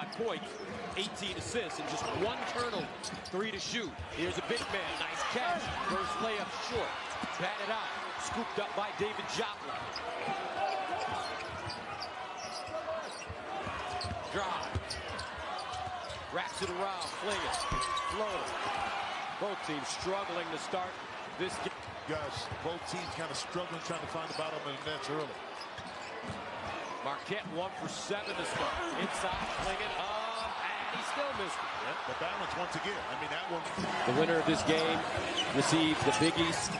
25 points, 18 assists, and just 1 turnover. 3 to shoot. Here's a big man. Nice catch. First layup short. Batted out. Scooped up by David Joplin. Drive. Wraps it around. Clingan. Floater. Both teams struggling to start this game. Guys, both teams kind of struggling trying to find the bottom of the nets early. Marquette 1 for 7 to start. Inside, Clingan and he still missed it. Yep, the balance once again. I mean, that one. The winner of this game receives the Big East,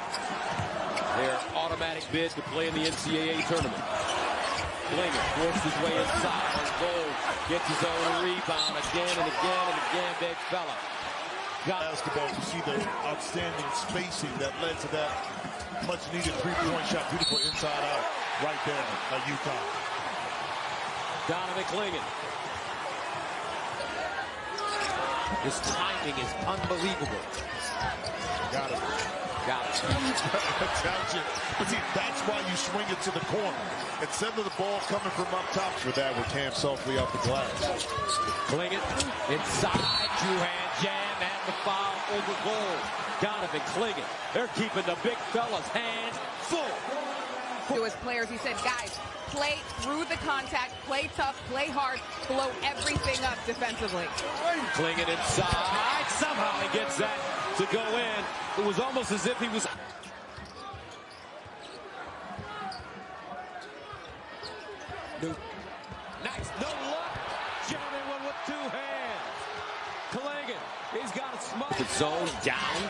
their automatic bid to play in the NCAA tournament. Clingan forced his way inside on goal, gets his own rebound again and again and again. Big fella. Basketball, you see the outstanding spacing that led to that much-needed three-point shot. Beautiful inside out right there at UConn. Donovan Clingan. His timing is unbelievable. Got it. Got it. But see, that's why you swing it to the corner. Instead of the ball coming from up top for that with Cam softly off the glass. Clingan inside, two-hand jam, and the foul over goal. Donovan Clingan. They're keeping the big fella's hands full. To his players, he said, guys, play through the contact, play tough, play hard, blow everything up defensively. Clingan inside. Somehow he gets that to go in. It was almost as if he was... Nice, no luck. Jamming one with 2 hands. Clingan, he's got a smart. The zone down,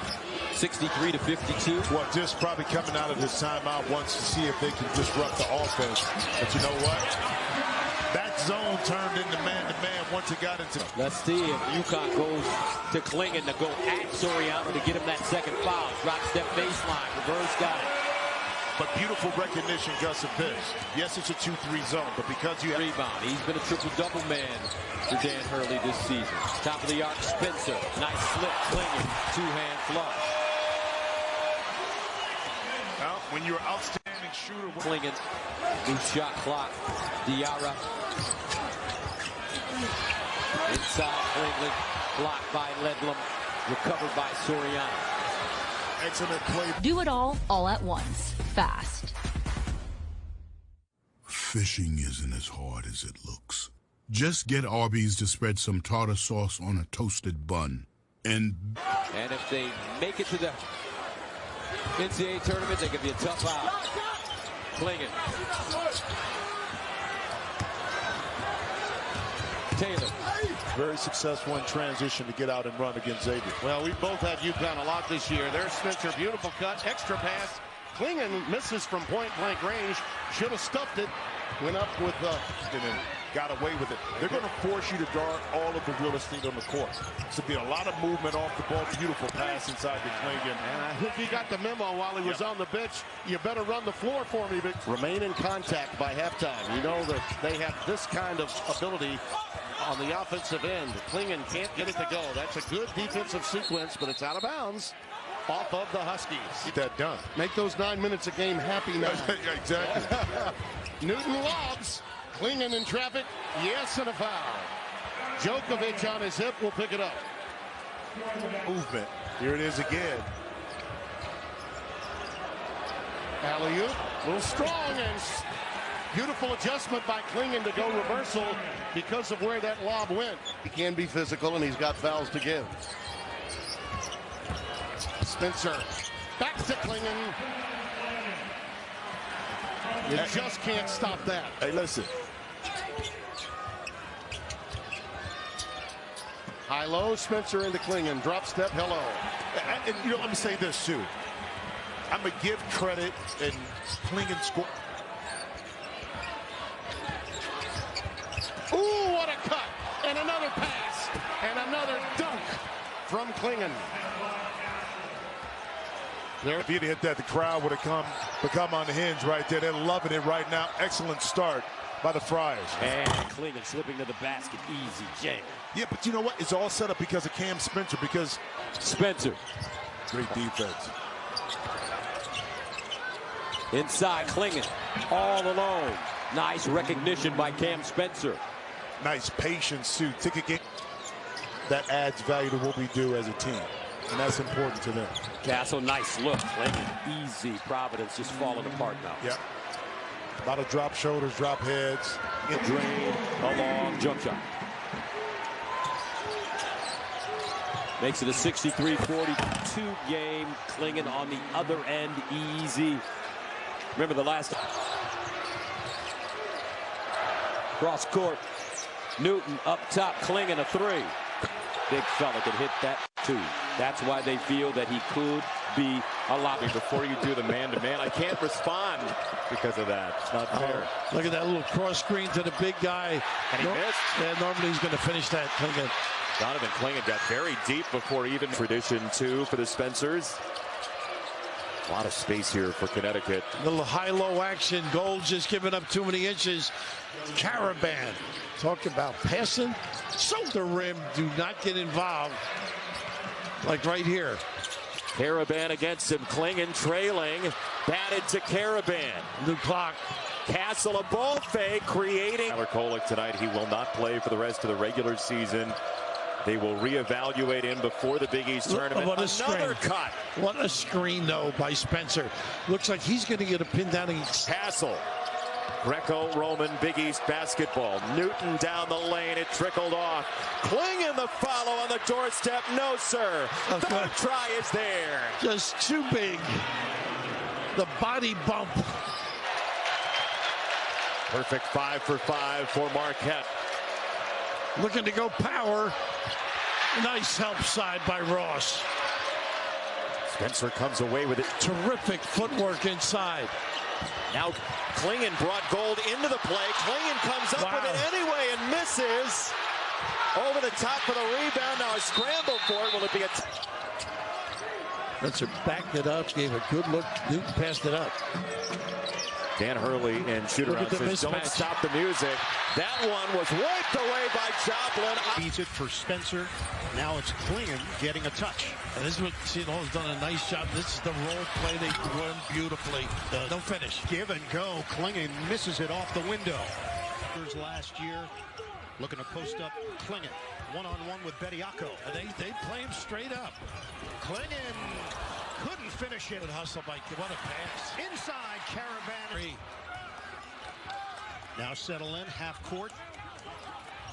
63 to 52. Well, just probably coming out of his timeout wants to see if they can disrupt the offense. But you know what? That zone turned into man-to-man once it got into... Let's see if UConn goes to Clingan to go at Soriano to get him that second foul. Drop step baseline. Reverse got it. But beautiful recognition, Gus, of this. Yes, it's a 2-3 zone, but because you have... Rebound. He's been a triple-double man for Dan Hurley this season. Top of the arc, Spencer. Nice slip, Clingan. 2-hand flush. Well, when you're an outstanding shooter... Clingan. New shot clock. Diarra. Inside, Clingan. Blocked by Ledlum. Recovered by Soriano. Excellent play. Do it all at once, fast. Fishing isn't as hard as it looks. Just get Arby's to spread some tartar sauce on a toasted bun. And if they make it to the NCAA tournament, they could be a tough out. Clingan. Taylor. Very successful in transition to get out and run against Xavier. Well, we both had UConn a lot this year. There's Spencer, beautiful cut, extra pass. Clingan misses from point-blank range. Should have stuffed it. Went up with and got away with it. They're going to force you to guard all of the real estate on the court. So be a lot of movement off the ball. Beautiful pass inside the Clingan. And I think he got the memo while he was on the bench. You better run the floor for me, but remain in contact by halftime. You know that they have this kind of ability on the offensive end. Clingan can't get it to go. That's a good defensive sequence, but it's out of bounds off of the Huskies. Get that done. Make those 9 minutes a game happy now. Yeah, exactly. Newton lobs. Clingan in traffic. Yes, and a foul. Djokovic on his hip will pick it up. Movement. Here it is again. Alley-oop. A little strong and beautiful adjustment by Clingan to go reversal because of where that lob went. He can be physical, and he's got fouls to give. Spencer. Back to Clingan. You just can't stop that. Hey, listen. High-low, Spencer into Clingan. Drop step, hello. And, you know, let me say this, too. I'm going to give credit and Clingan score. Ooh, what a cut. And another pass. And another dunk from Clingan. There. If he'd hit that, the crowd would have become on the hinge right there. They're loving it right now. Excellent start by the Friars. And Clingan slipping to the basket. Easy jam. Yeah, but you know what? It's all set up because of Cam Spencer. Because Spencer. Great defense. Inside, Clingan all alone. Nice recognition by Cam Spencer. nice patience too. Take a game that adds value to what we do as a team, and that's important to them. Castle, nice look. Clingan, easy. Providence just falling apart now. Yep. A lot of drop shoulders, drop heads. Drain, a long jump shot. Makes it a 63-42 game. Clingan on the other end, easy. Remember the last cross court. Newton up top, Clingan a three. Big fella can hit that too. That's why they feel that he could be a lot. Before you do the man-to-man, I can't respond because of that. It's not fair. Look at that little cross screen to the big guy. And he missed. Yeah, normally he's going to finish that. Clingan. Donovan Clingan got very deep before even tradition two for the Spencers. A lot of space here for Connecticut. Little high-low action. Gold just giving up too many inches. Caravan. Talk about passing. Shoulder rim. Do not get involved. Like right here. Caravan against him. Clingan trailing. Batted to Caravan. New clock. Castle a ball fake, creating. Tyler Kolek tonight. He will not play for the rest of the regular season. They will reevaluate him before the Big East tournament. What a Another screen. cut. What a screen, though, by Spencer. Looks like he's going to get a pin down against Castle. Greco-Roman Big East basketball. Newton down the lane. It trickled off. Clingan the follow on the doorstep. No, sir. Third try is there. Just too big. The body bump. Perfect 5 for 5 for Marquette. Looking to go power. Nice help side by Ross. Spencer comes away with it. Terrific footwork inside. Now Clingan brought Gold into the play. Clingan comes up with it anyway and misses. Over the top for the rebound. Now a scramble for it. Will it be a... Spencer backed it up. Gave a good look. Newton passed it up. Dan Hurley and shoot-around says, don't stop the music. That one was wiped away by Joplin. Beats it for Spencer. Now it's Clingan getting a touch. And this is what Seton Hall has done a nice job. This is the role play they run beautifully. No finish. Give and go. Clingan misses it off the window. Last year, looking to post up Clingan. One-on-one with Bediako. And they play him straight up. Clingan couldn't finish it. Good hustle by, what a pass. Inside, Caravan. Now settle in, half court.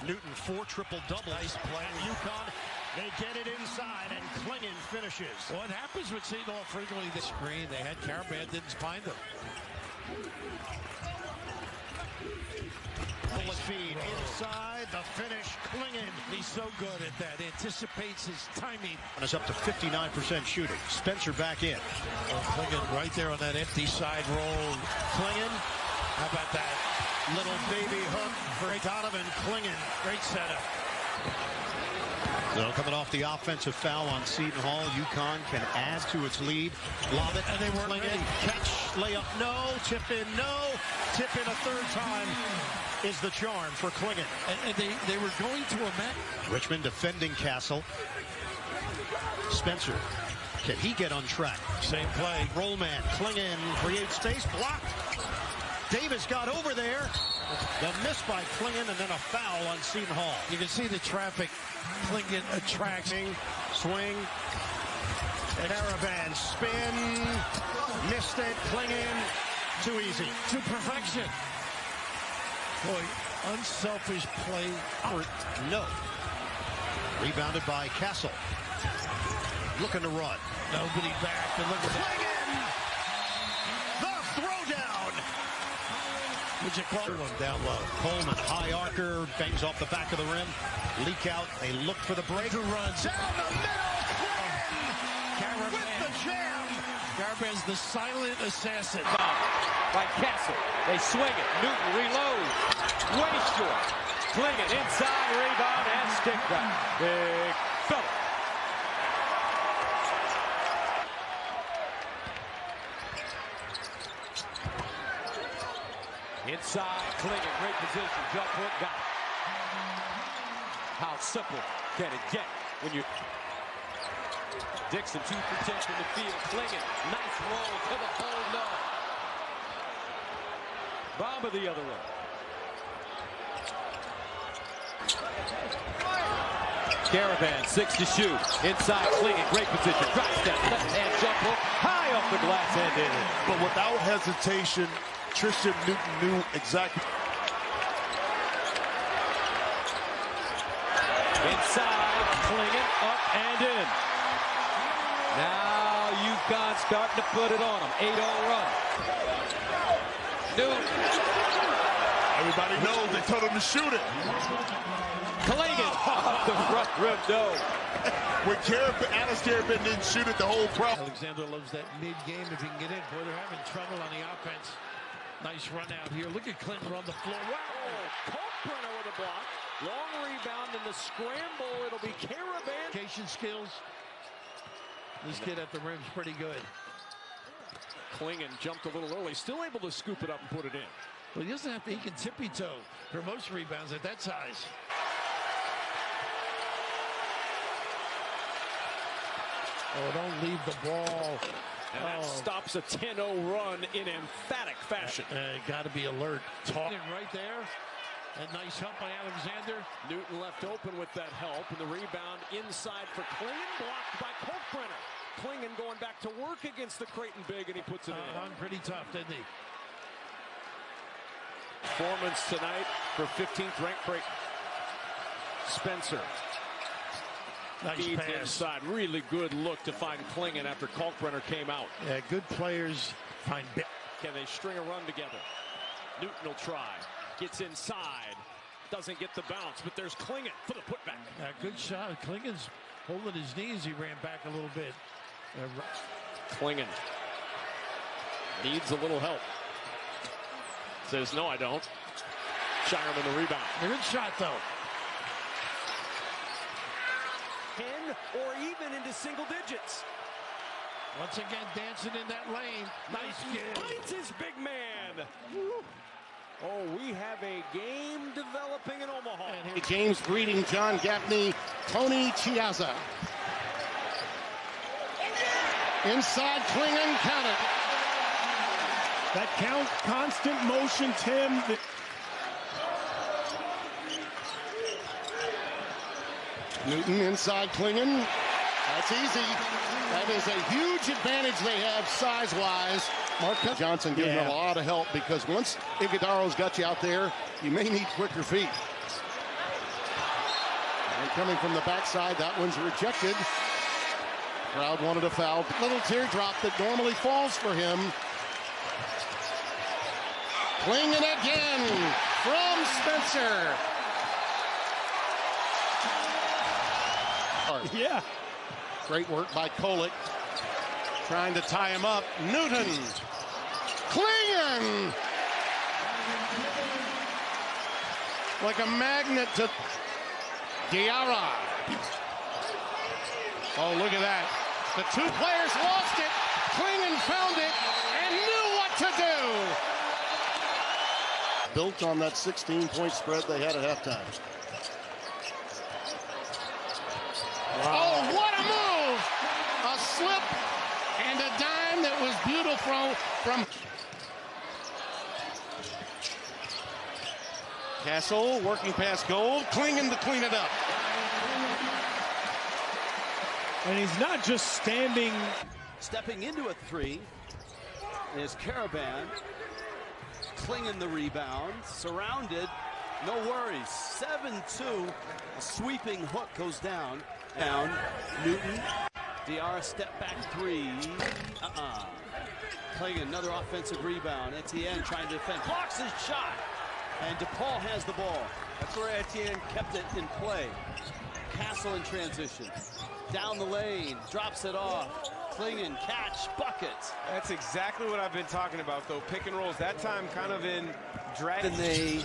Newton 4 triple-double. Nice play. UConn, they get it inside, and Clingan finishes. What happens with Seton Hall frequently the screen? They had Caravan, didn't find them. Bullet feed inside, the finish, Clingan. He's so good at that. Anticipates his timing. And it's up to 59% shooting. Spencer back in. Clingan right there on that empty side roll. Clingan. How about that? Little baby hook for Donovan Clingan. Great setup. So coming off the offensive foul on Seton Hall, UConn can add to its lead. Lob it, and they weren't ready. Catch, layup, no. Tip in, no. Tip in a third time is the charm for Clingan. And they were going to a match. Richmond defending Castle. Spencer, can he get on track? Same play. Roll man, Clingan creates space, blocked. Davis got over there. The miss by Clingan, and then a foul on Seton Hall. You can see the traffic. Clingan attracting. Swing. Caravan spin. Missed it. Clingan. Too easy. To perfection. Boy, unselfish play. No. Rebounded by Castle. Looking to run. Nobody back. And look at Clingan! The throwdown! Would you call one down low? Coleman, high archer, bangs off the back of the rim. Leak out. They look for the break. Who runs? Down the middle. Clingan with the jam. Caravan's the silent assassin. By Castle. They swing it. Newton reloads. Way short. Clingan inside, rebound, and stick back. Big fella. Inside, Clingan, great position. Jump hook, got it. How simple can it get when you... Dixon 2 for 10 from the field. Clingan, nice roll to the hole, no. Bomba the other way. Caravan, 6 to shoot. Inside, Clingan, great position. Drop step, left hand jump hook, high off the glass and in. But without hesitation, Tristan Newton knew exactly. Inside, Clingan, up and in. Now UConn starting to put it on them. 8-0 run. Newton. Everybody knows they told him to shoot it. Clingan off the front rim, no. When Alistair didn't shoot it, the whole crowd. Alexander loves that mid-game if he can get in. Boy, they're having trouble on the offense. Nice run out here. Look at Clinton on the floor. Wow! Kalkbrenner with a block. Long rebound in the scramble. It'll be Caravan. Communication skills. This kid at the rim's pretty good. Clingan jumped a little early. Still able to scoop it up and put it in. Well, he doesn't have to. He can tippy-toe for most rebounds at that size. Oh, don't leave the ball. And that stops a 10-0 run in emphatic fashion. Got to be alert. Talking right there. A nice help by Alexander. Newton left open with that help, and the rebound inside for Clingan, blocked by Kalkbrenner. Clingan going back to work against the Creighton big, and he puts it in. Hung pretty tough, didn't he? Performance tonight for 15th ranked Creighton. Spencer. Nice Feeds pass. inside. Really good look to find Clingan after Kalkbrenner came out. Yeah, good players find bit. Can they string a run together? Newton will try. Gets inside. Doesn't get the bounce, but there's Clingan for the putback. Good shot. Clingan's holding his knees. He ran back a little bit. Clingan needs a little help. Says, no, I don't. Shireman the rebound. Good shot, though. 10 or even into single digits. Once again, dancing in that lane. Nice kid. Finds his big man. Woo. Oh, we have a game developing in Omaha. James greeting John Gaffney, Tony Chiazza. Inside Clingan, count it. That count, constant motion, Tim. Newton inside Clingan. That's easy. That is a huge advantage they have size-wise. Mark Johnson giving them a lot of help because once Iguodaro's got you out there, you may need quicker feet. And coming from the backside, that one's rejected. Crowd wanted a foul. Little teardrop that normally falls for him. Clingan again from Spencer. Yeah. Great work by Kolek. Trying to tie him up. Newton. Clingan. Like a magnet to Diarra. Oh, look at that. The two players lost it. Clingan found it and knew what to do. Built on that 16-point spread they had at halftime. Wow. Oh, what a move! A slip and a dime that was beautiful from Castle, working past Gold, Clingan to clean it up. And he's not just standing. Stepping into a three is Caravan. Clingan the rebound, surrounded, no worries. 7-2, a sweeping hook goes down. Newton, Diarra step back three. Clingan another offensive rebound. Etienne trying to defend, blocks his shot, and DePaul has the ball. That's where Etienne kept it in play. Castle in transition, down the lane, drops it off. Clingan, catch, bucket. That's exactly what I've been talking about, though. Pick and rolls, that time kind of in drag. Than they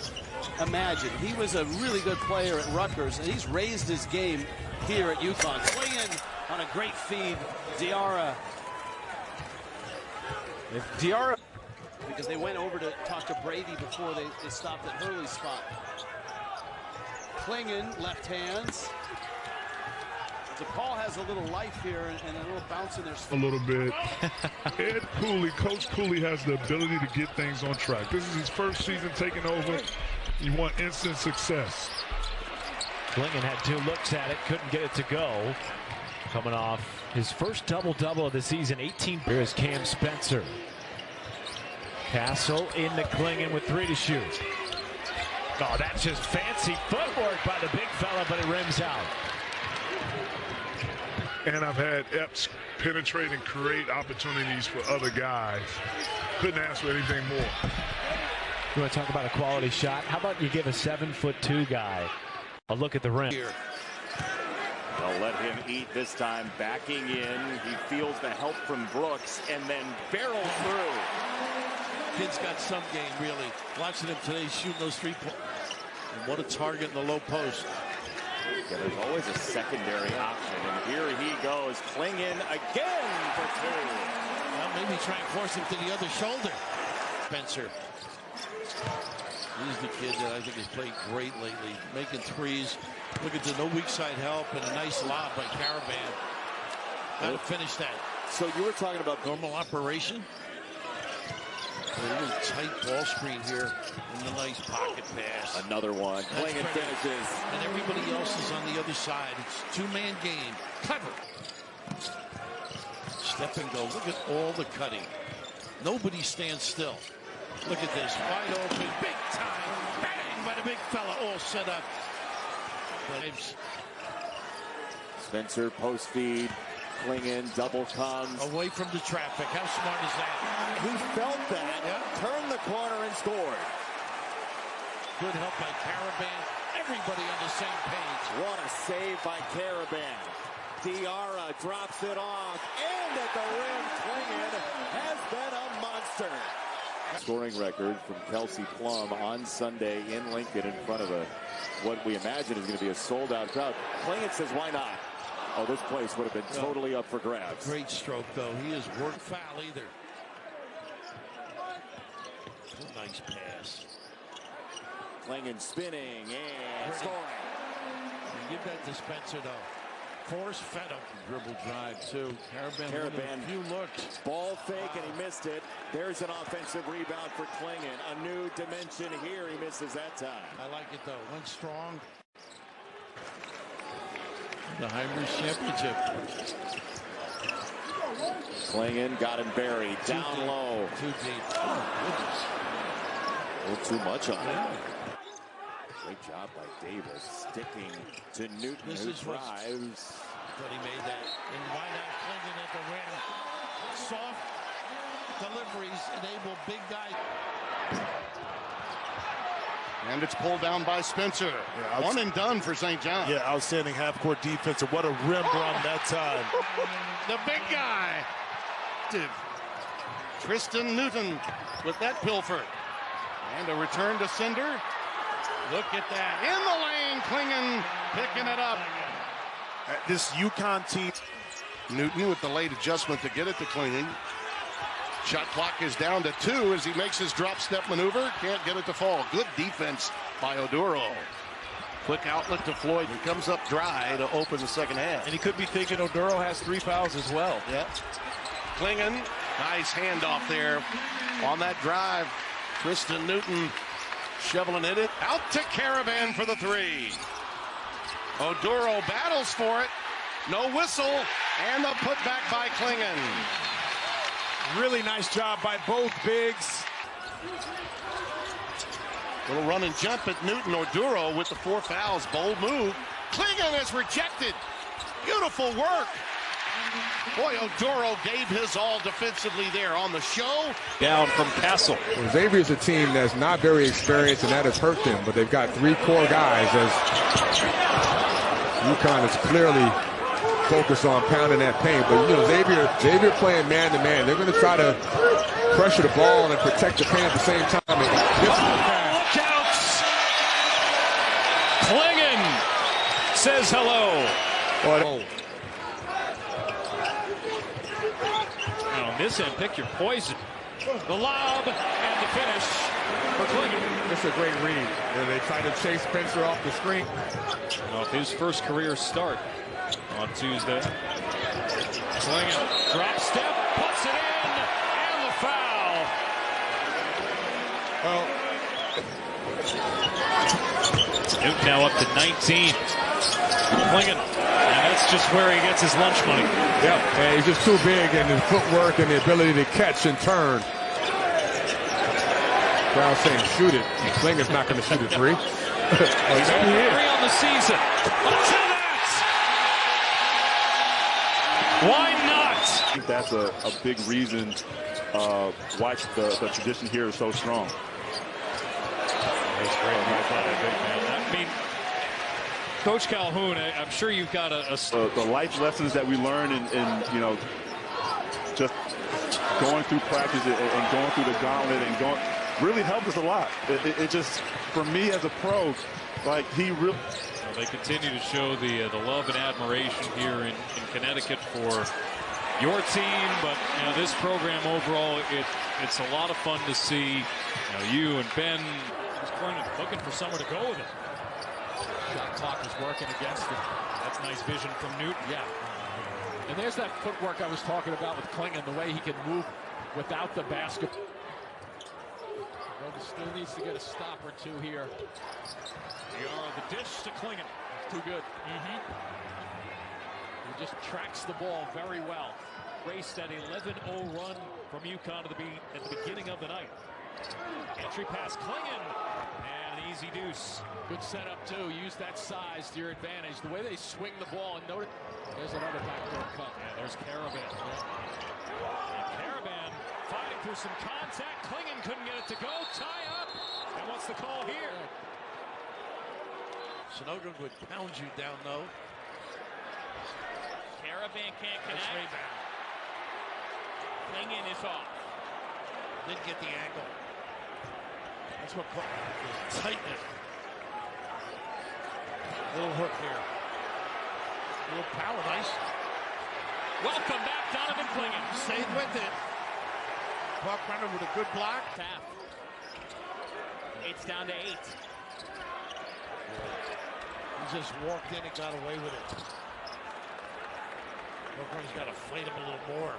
imagined. He was a really good player at Rutgers, and he's raised his game here at UConn. Clingan on a great feed. Diarra. Because they went over to talk to Brady before they stopped at Hurley's spot. Clingan, left hands. DePaul has a little life here and a little bounce in their a little bit. Ed Cooley, Coach Cooley has the ability to get things on track. This is his first season taking over. You want instant success. Clingan had 2 looks at it, couldn't get it to go. Coming off his first double-double of the season, 18. Here's Cam Spencer. Castle into Clingan with 3 to shoot. Oh, that's just fancy footwork by the big fella, but it rims out. And I've had Epps penetrate and create opportunities for other guys. Couldn't ask for anything more. You want to talk about a quality shot? How about you give a 7'2" guy a look at the rim? They'll let him eat this time, backing in. He feels the help from Brooks and then barrels through. Kid's got some game, really. Watching him today shooting those 3 points. And what a target in the low post. Yeah, there's always a secondary option. And here he goes, Clingan again for 2. Well, maybe try and force him to the other shoulder. Spencer. He's the kid that I think has played great lately. Making threes. Look at the no weak side help and a nice lob by Caravan. Got to finish that. So you were talking about normal operation. A little tight ball screen here and the nice pocket pass. Another one. Clingan finishes. And everybody else is on the other side. It's 2-man game. Clever. Step and go. Look at all the cutting. Nobody stands still. Look at this. Wide open. Big time. Bang by the big fella. All set up. Spencer post feed. Clingan double comes. Away from the traffic. How smart is that? He felt that. Turned the corner and scored. Good help by Caravan. Everybody on the same page. What a save by Caravan. Diarra drops it off. And at the rim, Clingan has been a monster. Scoring record from Kelsey Plum on Sunday in Lincoln in front of what we imagine is going to be a sold-out crowd. Clingan says, why not? Oh, this place would have been totally up for grabs. Great stroke, though. He has worked foul either. Nice pass. Clingan spinning and scoring. Give that to Spencer, though. Force fed up. Dribble drive, too. Caravan. Few looks. Ball fake, and he missed it. There's an offensive rebound for Clingan. A new dimension here. He misses that time. I like it, though. Went strong. The Heinrich Championship. Clingan got him buried. Down low. Too deep. Oh, goodness. A little too much on him. Great job by Davis. Sticking to Newton, this who is drives. But he made that. And why not Clingan at the rim? Soft deliveries enable big guys. And it's pulled down by Spencer. Yeah, 1 and done for St. John. Yeah, outstanding half-court defense. And what a rim run that time. The big guy. Tristan Newton with that pilfer. And a return to Cinder. Look at that. In the lane, Clingan picking it up. This UConn team. Newton with the late adjustment to get it to Clingan. Shot clock is down to 2 as he makes his drop step maneuver. Can't get it to fall. Good defense by Oduro. Quick outlet to Floyd. He comes up dry to open the second half. And he could be thinking Oduro has 3 fouls as well. Yep. Clingan, nice handoff there on that drive. Tristan Newton shoveling it out to Caravan for the 3. Oduro battles for it. No whistle. And the putback by Clingan. Really nice job by both bigs. Little run and jump at Newton. Oduro with the 4 fouls. Bold move. Clingan is rejected. Beautiful work. Boy, Oduro gave his all defensively there on the show. Down from Castle. Well, Xavier's a team that's not very experienced, and that has hurt them, but they've got 3 core guys as UConn is clearly focused on pounding that paint. But, you know, Xavier playing man-to-man. They're going to try to pressure the ball and protect the paint at the same time. Look out! Clingan says hello. On this end, pick your poison. The lob and the finish for Clingan. It's a great read. And they try to chase Spencer off the screen. Off his first career start on Tuesday. Clingan, drop step, puts it in, and the foul. Well, Newton now up to 19. Clingan, and that's just where he gets his lunch money. Yep, and he's just too big in his footwork and the ability to catch and turn. Crowd saying shoot it. Clingan's not going to shoot a three. He's over 3 on the season. Up to that! Why not? I think that's a big reason why the tradition here is so strong. That's great. I mean, Coach Calhoun, I'm sure you've got the life lessons that we learn in you know, just going through practice and going through the gauntlet and going really helped us a lot. It just, for me as a pro, like he really. They continue to show the love and admiration here in Connecticut for your team, but you know, this program overall, it's a lot of fun to see. You and Ben looking for somewhere to go with it. Shot clock is working against him. That's nice vision from Newton. Yeah. And there's that footwork I was talking about with Clingan, the way he can move without the basket. Donovan still needs to get a stop or two here. The dish to Clingan. Too good. He just tracks the ball very well. Raced that 11-0 run from UConn at the beginning of the night. Entry pass Clingan. And an easy deuce. Good setup, too. Use that size to your advantage. The way they swing the ball, and note it. There's another backdoor cut. Yeah, there's Caravan. And Caravan fighting through some contact. Clingan couldn't get it to go. Tie up. And what's the call here? Sunogan would pound you down, though. Caravan can't connect. Clingan is off. Didn't get the angle. That's what tightness. Little hook here. Little power, nice. Welcome back, Donovan Clingan. Stayed with it. Buck runner with a good block. Tap. It's down to 8. He just walked in and got away with it. Buckrunner's got to fight him a little more.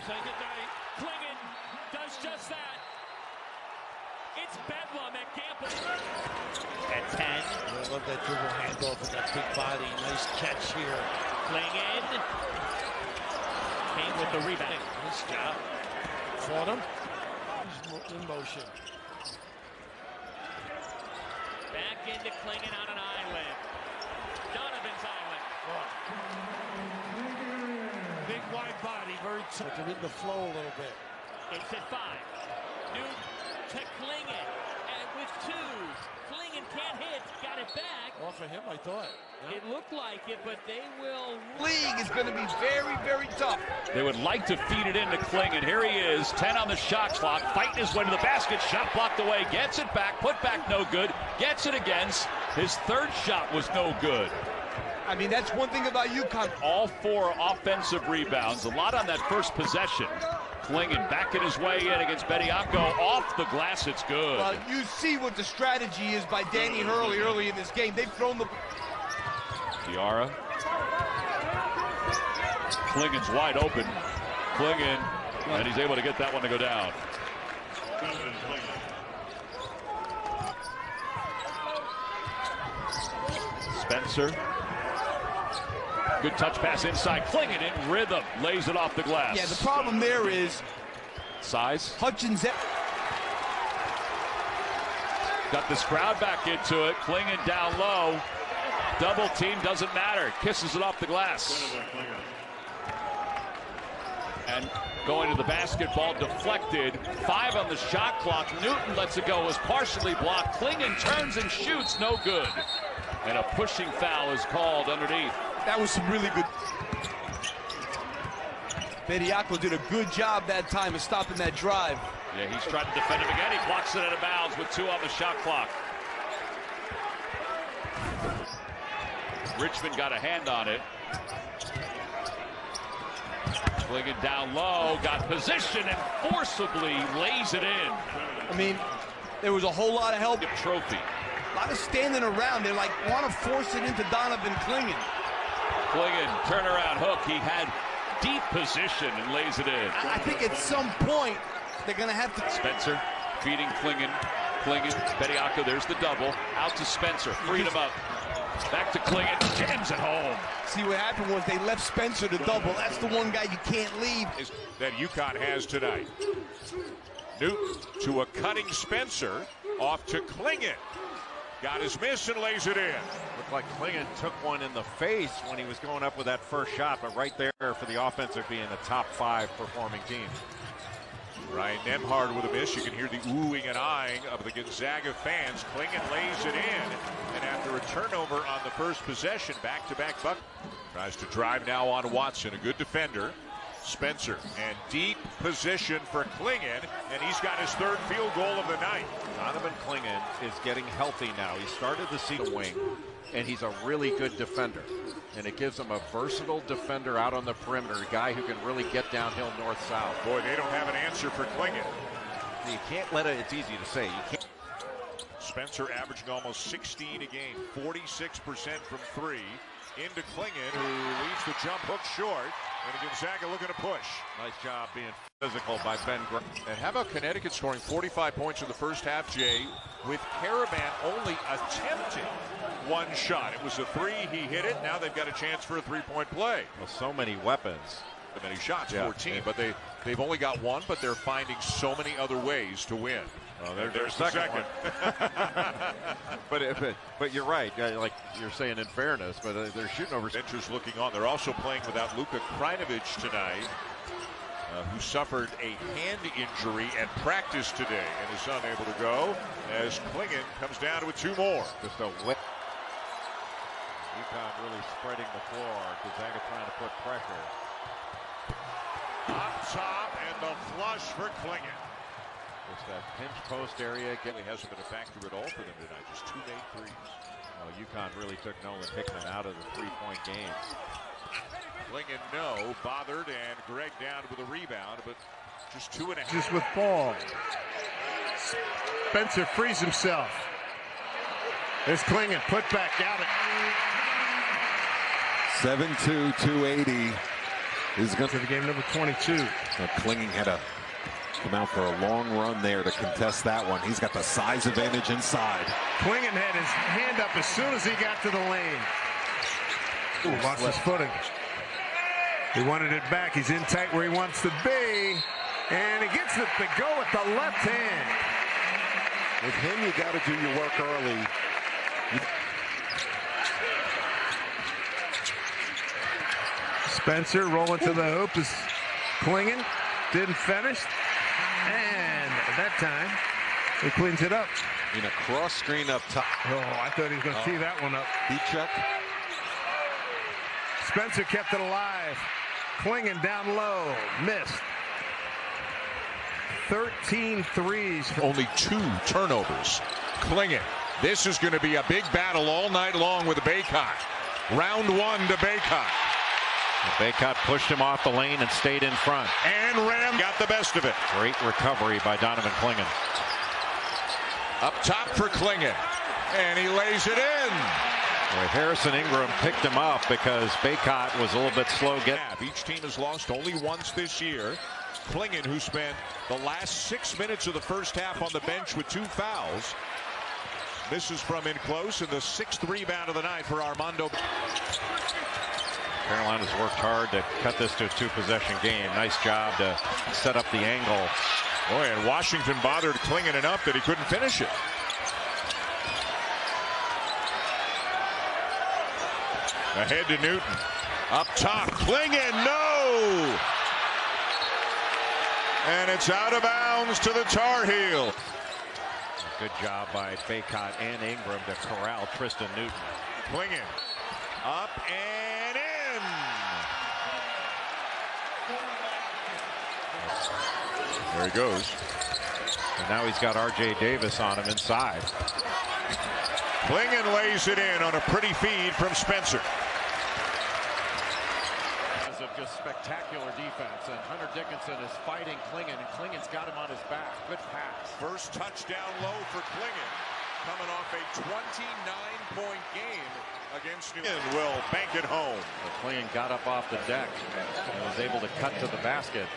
Say goodnight. Clingan does just that. It's bedlam at Campbell. At 10. I love that dribble handoff and that big body. Nice catch here. Clingan came with the rebound. Nice job. Fought him. He's in motion. Back into Clingan on an island. Donovan's island. Big wide body, very tough. They're in the flow a little bit. It's at 5. Newton to Clingan. And with 2. Clingan can't hit. Got it back. Off of him, I thought. Yeah. It looked like it, but they will. League is going to be very, very tough. They would like to feed it into Clingan. Here he is, 10 on the shot clock, fighting his way to the basket. Shot blocked away, gets it back, put back no good, gets it again. His third shot was no good. I mean, that's one thing about UConn. All 4 offensive rebounds, a lot on that first possession. Clingan backing his way in against Bediako. Off the glass, it's good. Well, you see what the strategy is by Danny Hurley early in this game. They've thrown the... Diarra. Clingan's wide open. Clingan, and he's able to get that one to go down. Spencer. Good touch pass inside. Clingan in rhythm. Lays it off the glass. Yeah, the problem there is... Size. Hutchins... Got this crowd back into it. Clingan down low. Double team, doesn't matter. Kisses it off the glass. And going to the basketball, deflected. 5 on the shot clock. Newton lets it go, is partially blocked. Clingan turns and shoots, no good. And a pushing foul is called underneath. That was some really good... Bediako did a good job that time of stopping that drive. Yeah, he's trying to defend him again. He blocks it out of bounds with 2 on the shot clock. Richmond got a hand on it. Clingan down low, got position and forcibly lays it in. I mean, there was a whole lot of help. Trophy. A lot of standing around. They like want to force it into Donovan Clingan. Clingan, turnaround hook. He had deep position and lays it in. I think at some point they're going to have to... Spencer feeding Clingan. Bediako, there's the double. Out to Spencer. Freed him up. Back to Clingan. Jams it home. See, what happened was they left Spencer to double. That's the one guy you can't leave. That UConn has tonight. Newton to a cutting Spencer. Off to Clingan. Got his miss and lays it in. Looked like Clingan took one in the face when he was going up with that first shot, but right there for the offensive being a top 5 performing team. Ryan Nembhard with a miss. You can hear the oohing and eyeing of the Gonzaga fans. Clingan lays it in, and after a turnover on the first possession, back-to-back bucket. Tries to drive now on Watson, a good defender. Spencer, and deep position for Clingan, and he's got his 3rd field goal of the night. Donovan Clingan is getting healthy now. He started the season wing, and he's a really good defender. And it gives him a versatile defender out on the perimeter, a guy who can really get downhill north-south. Boy, they don't have an answer for Clingan. You can't let it, it's easy to say. You can't. Spencer averaging almost 16 a game, 46% from 3. Into Clingan, who leaves the jump hook short, and Gonzaga looking to push. Nice job being physical by Ben Graham. And how about Connecticut scoring 45 points in the first half, Jay, with Caravan only attempting one shot. It was a 3, he hit it, now they've got a chance for a 3-point play. Well, so many weapons. Many shots, yeah, 14, but they've only got 1, but they're finding so many other ways to win. Well, there's the second. but you're right, like you're saying in fairness, but they're shooting over. Benchers looking on. They're also playing without Luka Krajinovic tonight, who suffered a hand injury at practice today and is unable to go as Clingan comes down with 2 more. Just a wet. UConn really spreading the floor. Gonzaga trying to put pressure. Up top and the flush for Clingan. It's that pinch post area. It hasn't been a factor at all for them tonight. Just 2 made threes. Well, UConn really took Nolan Hickman out of the 3-point game. Clingan bothered, and Greg down with a rebound, but just 2.5. Just with ball. Spencer frees himself. There's Clingan, put back, got it. 7-2, 280 is going to the game number 22. Clingan had to come out for a long run there to contest that one. He's got the size advantage inside. Clingan had his hand up as soon as he got to the lane. Ooh, lost his footing. He wanted it back. He's in tight where he wants to be. And he gets it to go with the left hand. With him, you got to do your work early. Spencer rolling to the hoop is Clingan. Didn't finish. And at that time, he cleans it up. In a cross screen up top. Oh, I thought he was going to tee that one up. Heat check. Spencer kept it alive. Clingan down low. Missed. 13 threes. Only 2 turnovers. Clingan. This is going to be a big battle all night long with Baycott. Round 1 to Baycott. Baycott pushed him off the lane and stayed in front. And Ram got the best of it. Great recovery by Donovan Clingan. Up top for Clingan. And he lays it in. Well, Harrison Ingram picked him up because Baycott was a little bit slow getting. Each team has lost only once this year. Clingan, who spent the last 6 minutes of the first half on the bench with 2 fouls, misses from in close, and the 6th rebound of the night for Armando. Carolina's worked hard to cut this to a 2-possession game. Nice job to set up the angle. Boy, and Washington bothered Clingan enough that he couldn't finish it. Ahead to Newton. Up top, Clingan, no! And it's out of bounds to the Tar Heel. Good job by Baycott and Ingram to corral Tristan Newton. Clingan up and in. There he goes. And now he's got R.J. Davis on him inside. Clingan lays it in on a pretty feed from Spencer. Of just spectacular defense, and Hunter Dickinson is fighting Clingan, and Clingan's got him on his back. Good pass. First touchdown low for Clingan, coming off a 29-point game against New England. Will bank it home. But Clingan got up off the deck and was able to cut to the basket.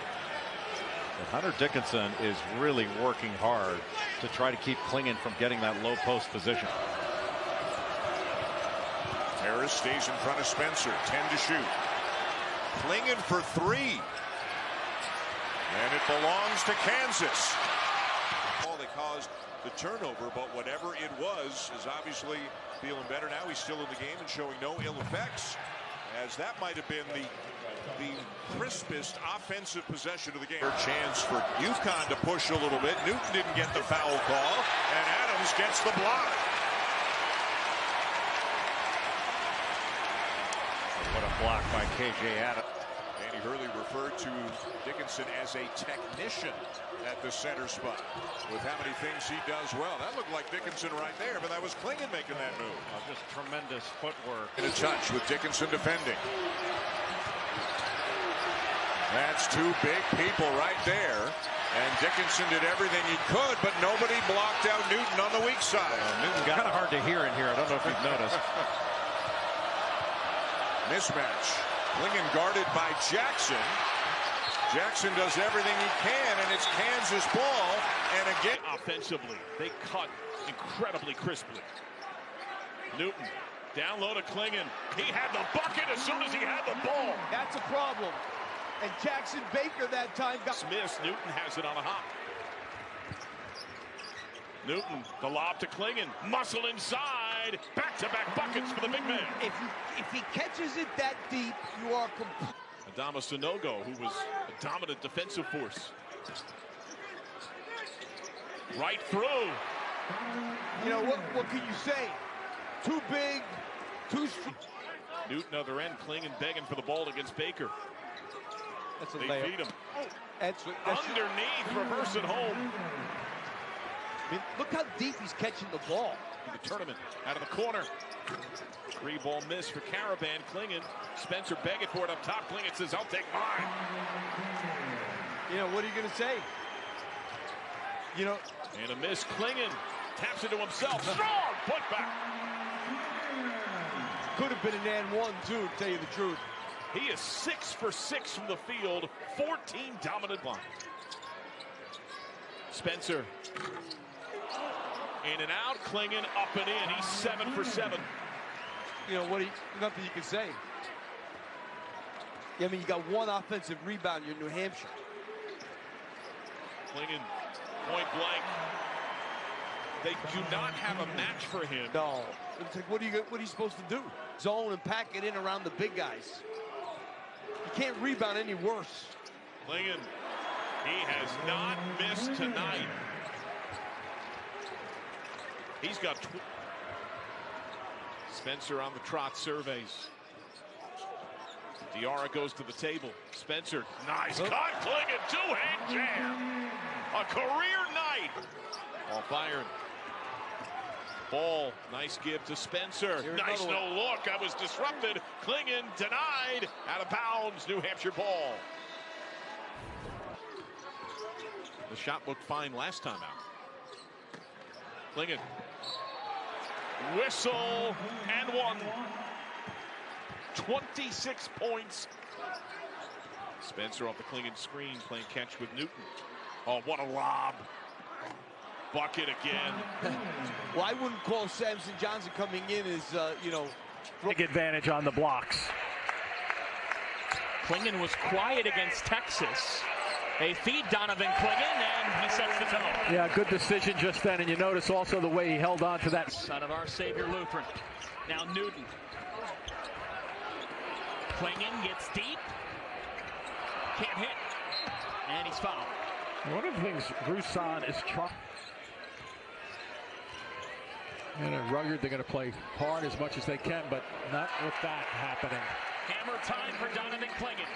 Hunter Dickinson is really working hard to try to keep Clingan from getting that low post position. Harris stays in front of Spencer. 10 to shoot. Clingan for 3. And it belongs to Kansas. They caused the turnover, but whatever it was is obviously feeling better now. He's still in the game and showing no ill effects, as that might have been the crispest offensive possession of the game. Chance for UConn to push a little bit. Newton didn't get the foul call, and Adams gets the block. What a block by KJ Adams. Danny Hurley referred to Dickinson as a technician at the center spot with how many things he does well. That looked like Dickinson right there, but that was Clingan making that move. Just tremendous footwork. In a touch with Dickinson defending. That's 2 big people right there. And Dickinson did everything he could, but nobody blocked out Newton on the weak side. Newton got kind of hard to hear in here. I don't know if you've noticed. Mismatch. Clingan guarded by Jackson. Jackson does everything he can, and it's Kansas ball. And again, offensively, they cut incredibly crisply. Newton down low to Clingan. He had the bucket as soon as he had the ball. That's a problem. And Jackson Baker that time got Smith. Newton has it on a hop. Newton, the lob to Clingan. Muscle inside. Back-to-back buckets for the big man. If he catches it that deep, you are complete. Adama Sanogo, who was a dominant defensive force. Right through. You know, what can you say? Too big, too strong. Newton other end, Clingan begging for the ball against Baker. That's a they layup. feed him. That's underneath, reverse it home. I mean, look how deep he's catching the ball. The tournament out of the corner. 3-ball miss for Caravan. Clingan. Spencer begging for it up top. Clingan says, I'll take mine. You know, what are you going to say? You know. And a miss. Clingan taps into himself. Strong putback. Could have been an and one, too, to tell you the truth. He is 6 for 6 from the field. 14 dominant blocks. Spencer. In and out, Clingan up and in. He's 7 for 7. You know, nothing you can say. I mean, you got one offensive rebound, you're New Hampshire. Clingan, point blank. They do not have a match for him. No. It's like, what are you supposed to do? Zone and pack it in around the big guys. You can't rebound any worse. Clingan, he has not missed tonight. He's got Spencer on the trot, surveys. Diarra goes to the table. Spencer, nice cut. Clingan, two-hand jam. A career night. Ball fired. Ball, nice give to Spencer. Nice no look. I was disrupted. Clingan denied. Out of bounds. New Hampshire ball. The shot looked fine last time out. Clingan. Whistle and one. 26 points. Spencer off the Clingan screen, playing catch with Newton. Oh, what a lob. Bucket again. Well, I wouldn't call Samson Johnson coming in as, you know. Big advantage on the blocks. Clingan was quiet against Texas. They feed Donovan Clingan, and he sets the tone. Yeah, good decision just then, and you notice also the way he held on to that. Son of our Savior Lutheran. Now Newton. Clingan gets deep. Can't hit. And he's fouled. One of the things Roussan is trying. And at Rugged, they're going to play hard as much as they can, but not with that happening. Hammer time for Donovan Clingan.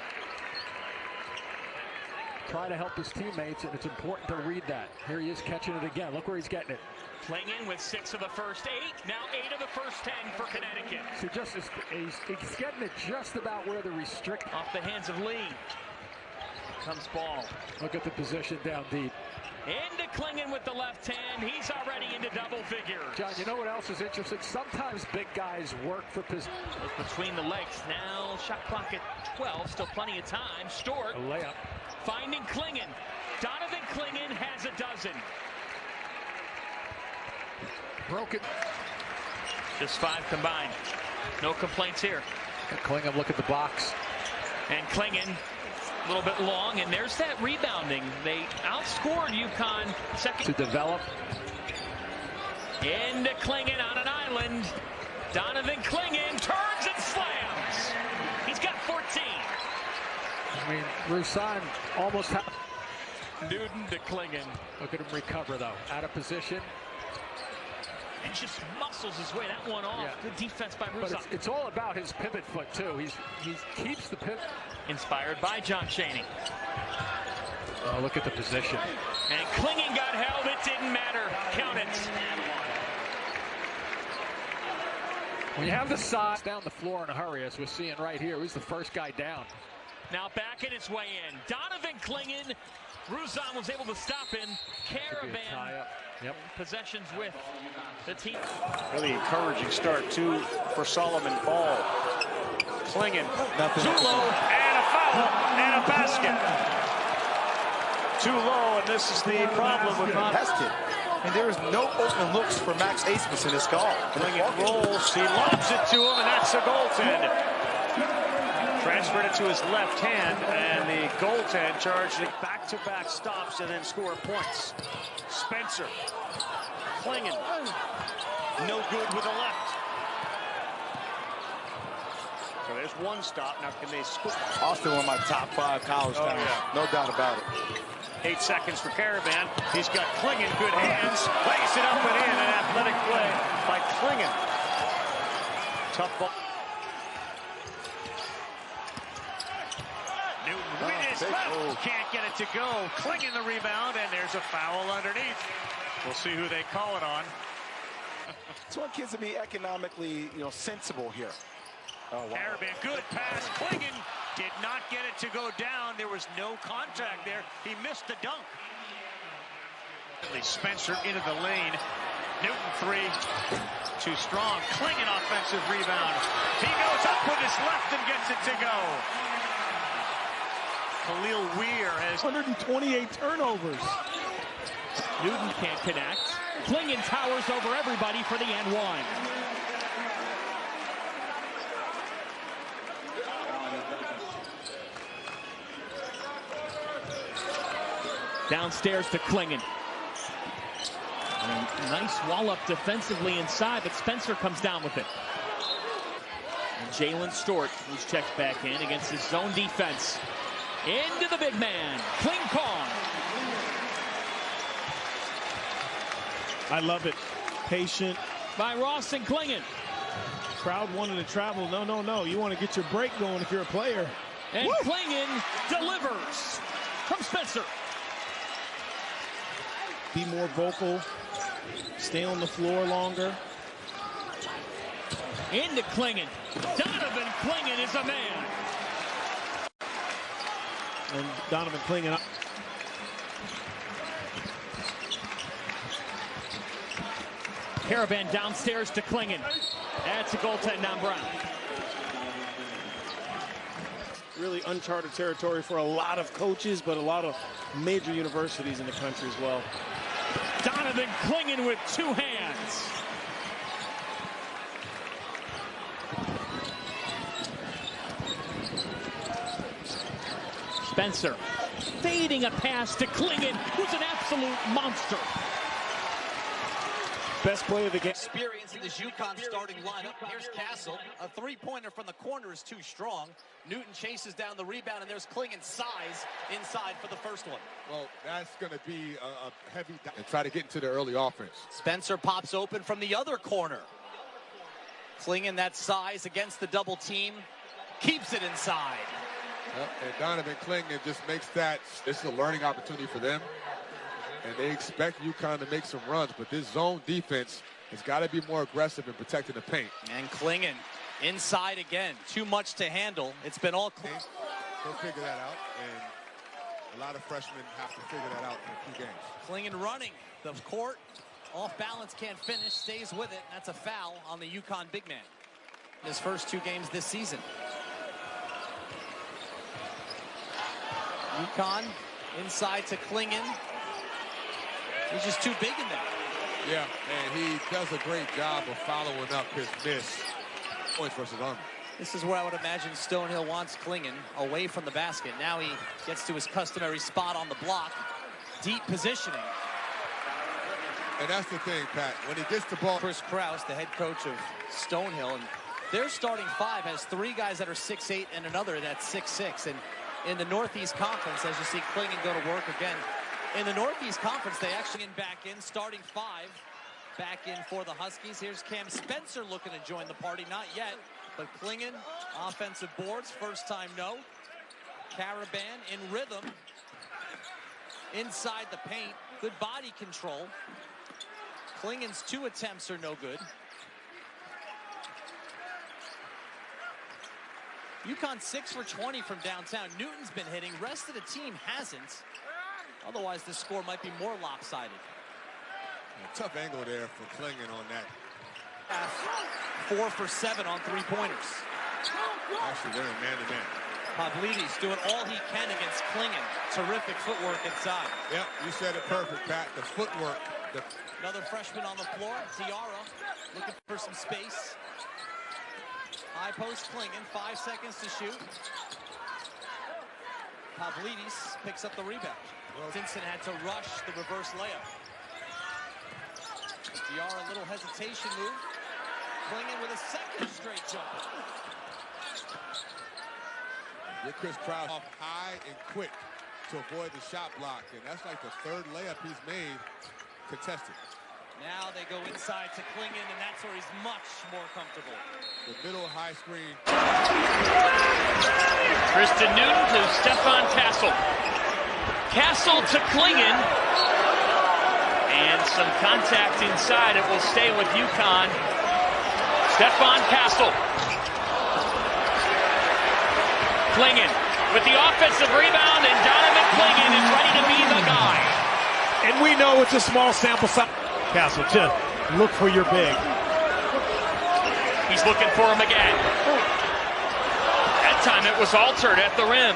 Try to help his teammates, and it's important to read that. Here he is catching it again. Look where he's getting it. Clingan with 6 of the first 8. Now 8 of the first 10 for Connecticut. See, he's getting it just about where the restrict. Off the hands of Lee. Comes ball. Look at the position down deep. Into Clingan with the left hand. He's already into double figures. John, you know what else is interesting? Sometimes big guys work for position. Between the legs. Now shot clock at 12. Still plenty of time. Stewart. A layup. Finding Clingan. Donovan Clingan has a dozen. Broken. Just 5 combined. No complaints here. Clingan, look at the box. And Clingan, a little bit long, and there's that rebounding. They outscored UConn second. To develop. Into Clingan on an island. Donovan Clingan turns and slams. He's got 14. I mean, Roussan almost Newton to Clingan. Look at him recover, though. Out of position. And just muscles his way that one off. Yeah. Good defense by But Roussan. it's all about his pivot foot, too. He keeps the pivot. Inspired by John Chaney. Oh, look at the position. And Clingan got held. It didn't matter. Count it. When you have the size down the floor in a hurry, as we're seeing right here, he's the first guy down. Now backing its way in. Donovan Clingan. Roussan was able to stop him. Caravan. Yep. Possessions with the team. Really encouraging start, too, for Solomon Ball. Clingan. Too low, and a foul, and a basket. Too low, and this is the problem with contested. And there is no open looks for Max Asmus in this call. Clingan rolls, he lobs it to him, and that's a goaltend. Transferred it to his left hand, and the goaltend charged it back-to-back stops and then score points. Spencer. Clingan. No good with the left. So there's one stop. Now can they score? Austin, one of my top 5 college towns. Yeah. No doubt about it. 8 seconds for Caravan. He's got Clingan, good hands. Lays it up and in, an athletic play by Clingan. Tough ball. Newton with his left. Can't get it to go. Clingan the rebound, and there's a foul underneath. We'll see who they call it on. It's one kids to be economically, sensible here. Oh, wow. Caravan, good pass. Clingan did not get it to go down. There was no contact there. He missed the dunk. Spencer into the lane. Newton 3. Too strong. Clingan offensive rebound. He goes up with his left and gets it to go. Khalil Weir has 128 turnovers. Newton can't connect. Clingan towers over everybody for the and one. Downstairs to Clingan. And nice wall-up defensively inside, but Spencer comes down with it. And Jalen Stewart, who's checked back in against his zone defense. Into the big man, Clingan. I love it. Patient. By Ross and Clingan. Crowd wanted to travel. No. You want to get your break going if you're a player. And Clingan delivers from Spencer. Be more vocal. Stay on the floor longer. Into Clingan. Donovan Clingan is a man. And Donovan Clingan. Caravan downstairs to Clingan. That's a goaltend down Brown. Really uncharted territory for a lot of coaches, but a lot of major universities in the country as well. Donovan Clingan with 2 hands. Spencer fading a pass to Clingan, who's an absolute monster. Best play of the game. Experience in this UConn starting lineup. Here's Castle. A three-pointer from the corner is too strong. Newton chases down the rebound, and there's Clingan's size inside for the first one. Well, that's going to be a heavy... And try to get into the early offense. Spencer pops open from the other corner. Clingan, that size against the double team. Keeps it inside. And Donovan Clingan just makes that... This is a learning opportunity for them. And they expect UConn to make some runs, but this zone defense has got to be more aggressive in protecting the paint. And Clingan inside again. Too much to handle. It's been all clean. They'll figure that out, and a lot of freshmen have to figure that out in a few games. Clingan running the court. Off balance, can't finish, stays with it. That's a foul on the UConn big man. His first 2 games this season. UConn Inside to Clingan. He's just too big in there. Yeah, and he does a great job of following up his miss. Points versus Army. This is where I would imagine Stonehill wants Clingan away from the basket. Now he gets to his customary spot on the block. Deep positioning. And that's the thing, Pat. When he gets the ball. Chris Krause, the head coach of Stonehill, and their starting five has 3 guys that are 6'8" and another that's 6'6". And in the Northeast Conference, as you see Clingan go to work again, in the Northeast Conference, they actually back in, starting 5 back in for the Huskies. Here's Cam Spencer looking to join the party, not yet, but Clingan, offensive boards, first time no. Caravan in rhythm, inside the paint, good body control. Clingan's 2 attempts are no good. UConn 6 for 20 from downtown. Newton's been hitting, rest of the team hasn't. Otherwise, this score might be more lopsided. A tough angle there for Clingan on that. 4 for 7 on 3-pointers. Actually, they're in man-to-man. Pavlidis doing all he can against Clingan. Terrific footwork inside. Yep, you said it perfect, Pat. The footwork. Another freshman on the floor, Diarra, looking for some space. High post Clingan, 5 seconds to shoot. Pavlidis picks up the rebound. Stinson had to rush the reverse layup. Diarra, a little hesitation move. Clingan with a second straight jumper. With Chris Krause off high and quick to avoid the shot block. And that's like the 3rd layup he's made contested. Now they go inside to Clingan, and that's where he's much more comfortable. The middle high screen. Tristan Newton to Stefan Castle. Castle to Clingan. And some contact inside. It will stay with UConn. Stefan Castle. Clingan with the offensive rebound, and Donovan Clingan is ready to be the guy. And we know it's a small sample size. Castle, to look for your big. He's looking for him again. That time it was altered at the rim.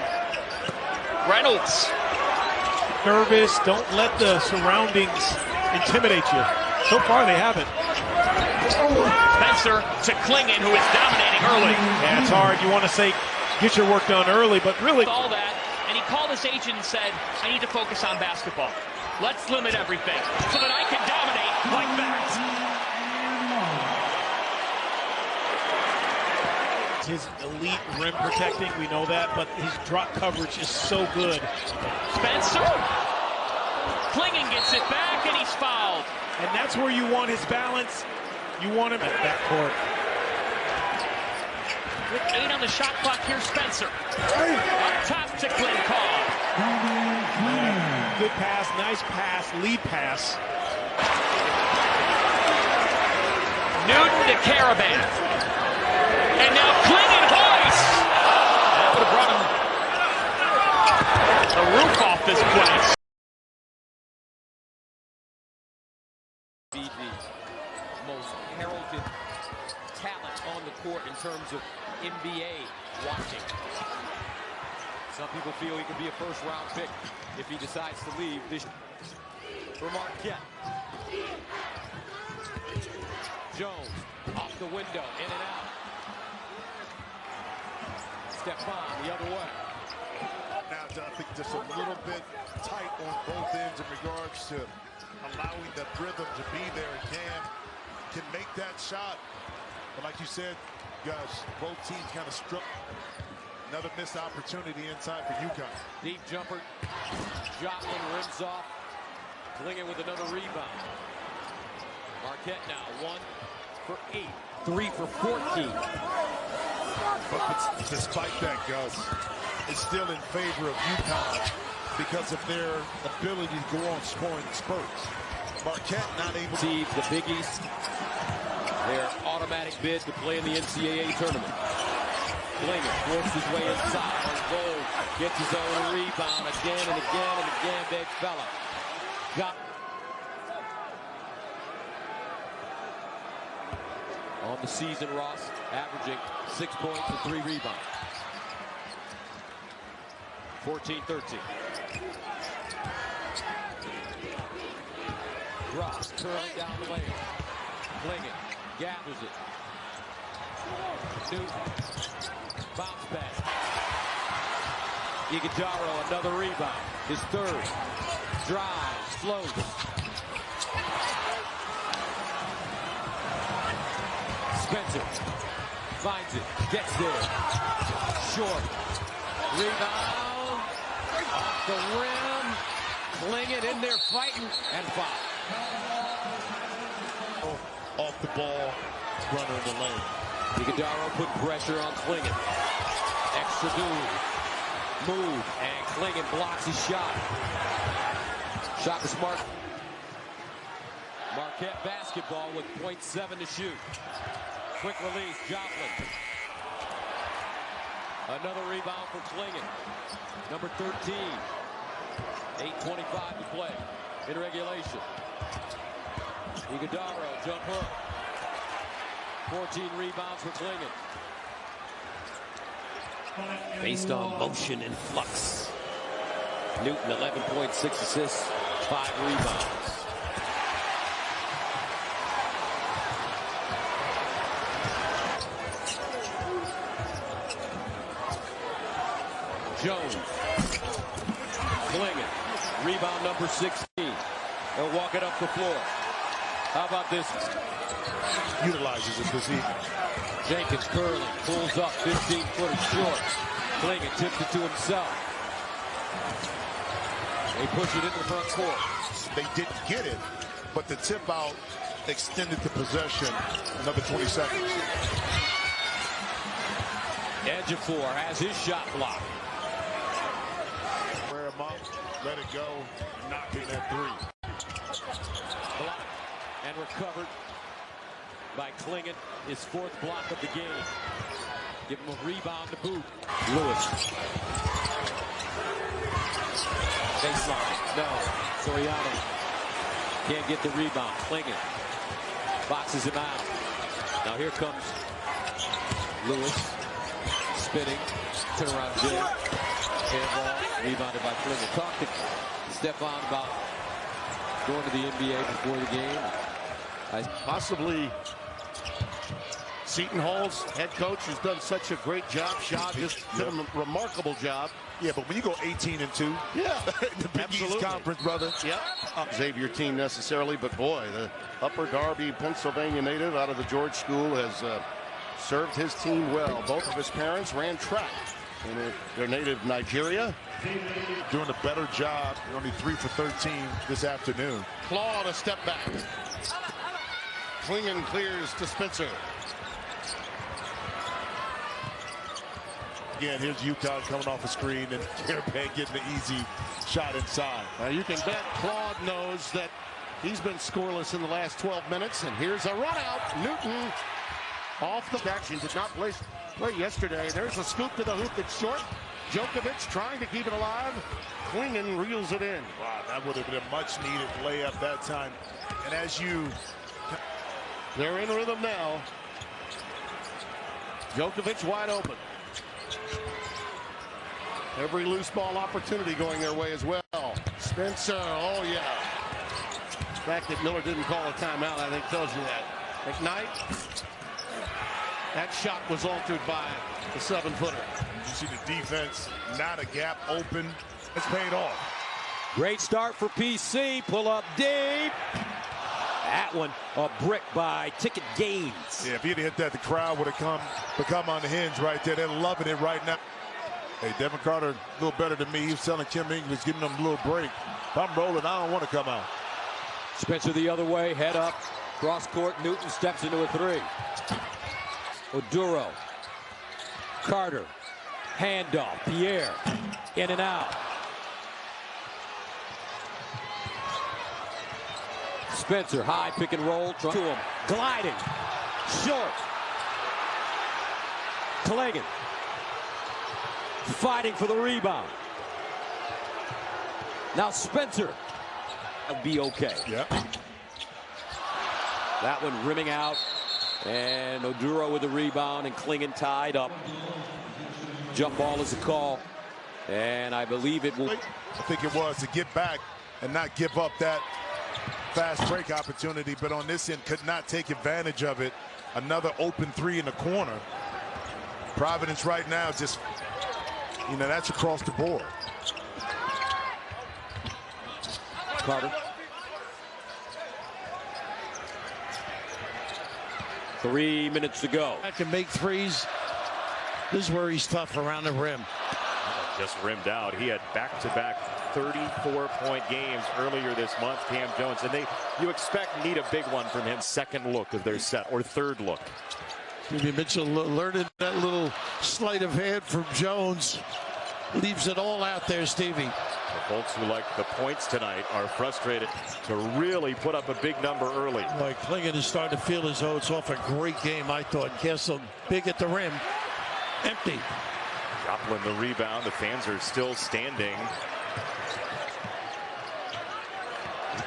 Reynolds. Nervous, don't let the surroundings intimidate you. So far they haven't. Spencer to Clingan, who is dominating early. Yeah, it's hard. You want to say, get your work done early, but really. All that, and he called his agent and said, I need to focus on basketball. Let's limit everything so that I can dominate like that. His elite rim protecting, we know that, but his drop coverage is so good. Spencer. Clingan gets it back, and he's fouled. And that's where you want his balance. You want him at backcourt. With 8 on the shot clock, here's Spencer. Up top to Clingan. Good pass, nice pass, lead pass. Newton to Caravan. And now Clingan hoists. That would have brought him the roof off this place. Be the most heralded talent on the court in terms of NBA watching. Some people feel he could be a first-round pick if he decides to leave this. For Marquette. Jones off the window, in and out. Stephon the other way. Now, I think just a little bit tight on both ends in regards to allowing the rhythm to be there. And Cam can make that shot. But like you said, guys, both teams kind of struck. Another missed opportunity inside for UConn. Deep jumper. Joplin rims off. Clingan with another rebound. Marquette now 1 for 8. 3 for 14. But despite that, Gus, it's still in favor of UConn because of their ability to go on scoring spurts. Marquette not able to. See the Big East. Their automatic bid to play in the NCAA tournament. Clingan works his way inside on goal. Gets his own rebound again and again and again. Big fella. Got on the season, Ross, averaging 6 points and 3 rebounds. 14-13. cross, curling down the lane. Clingan gathers it. Newton, bounce back. Iguodaro, another rebound. His third. Drives, floats. Spencer finds it, gets there. Short. Rebound. Off the rim. Clingan in there fighting and foul. Off the ball, runner in the lane. Iguodaro put pressure on Clingan. Extra dude. Move, and Clingan blocks his shot. Shot is Mark. Marquette basketball with .7 to shoot. Quick release, Joplin. Another rebound for Clingan. Number 13. 8:25 to play in regulation. Iguodaro, jump hook. 14 rebounds for Clingan. Based on motion and flux. Newton, 11.6 assists, 5 rebounds. Jones. Clingan. Rebound number 16. They'll walk it up the floor. How about this? Utilizes it this evening. Jenkins curling, pulls up, 15-footer short. Clingan tips it to himself. They push it into the front court. They didn't get it, but the tip out extended the possession another 20 seconds. Ejiofor has his shot blocked. Wear him up, let it go, knock in that three. Blocked and recovered by Clingan, his fourth block of the game. Give him a rebound to boot. Lewis. Baseline. No. Soriano can't get the rebound. Clingan boxes him out. Now here comes Lewis. Spinning. Turnaround jam. Handball. Rebounded by Clingan. Talk to Stefan about going to the NBA before the game. Possibly Seton Hall's head coach has done such a great job. Shot just did a remarkable job. Yeah, but when you go 18-2, yeah, the Big East Conference, brother. Yeah, Xavier team necessarily, but boy, the Upper Darby, Pennsylvania native out of the George School has served his team well. Both of his parents ran track in their native Nigeria. Doing a better job. Only 3 for 13 this afternoon. Claw on a step back. Clingan clears to Spencer. Again, here's UConn coming off a screen and Caravan getting the easy shot inside. You can bet Claude knows that he's been scoreless in the last 12 minutes. And here's a run out. Newton off the action. Did not play yesterday. There's a scoop to the hoop that's short. Djokovic trying to keep it alive. Clingan reels it in. Wow, that would have been a much-needed layup that time. And as you... They're in rhythm now. Djokovic wide open. Every loose ball opportunity going their way as well. Spencer, oh yeah. The fact that Miller didn't call a timeout, I think, tells you that. McKnight, that shot was altered by the 7-footer. You see the defense, not a gap open. It's paid off. Great start for PC. Pull up deep. That one, a brick by Ticket Gaines. Yeah, if he'd hit that, the crowd would have become on the hinge right there. They're loving it right now. Hey, Devin Carter, a little better than me. He was telling Kim English, giving him a little break. If I'm rolling, I don't want to come out. Spencer the other way, head up, cross court. Newton steps into a three. Oduro, Carter, handoff, Pierre, in and out. Spencer, high pick and roll, to him, gliding, short. Clingan, fighting for the rebound. Now Spencer, will be okay. Yeah. That one rimming out, and Oduro with the rebound, and Clingan tied up. Jump ball is a call, and I believe it will. I think it was to get back and not give up that fast break opportunity, but on this end could not take advantage of it. Another open three in the corner. Providence right now just, that's across the board. Carter. 3 minutes to go. I can make threes. This is where he's tough around the rim. Just rimmed out. He had back-to-back 34-point games earlier this month, Cam Jones. And you need a big one from him. Second look of their set, or third look. Stevie Mitchell learning that little sleight of hand from Jones. Leaves it all out there, Stevie. The folks who like the points tonight are frustrated to really put up a big number early. Boy, Clingan is starting to feel as though it's off a great game, I thought. Castle big at the rim. Empty. Joplin the rebound. The fans are still standing.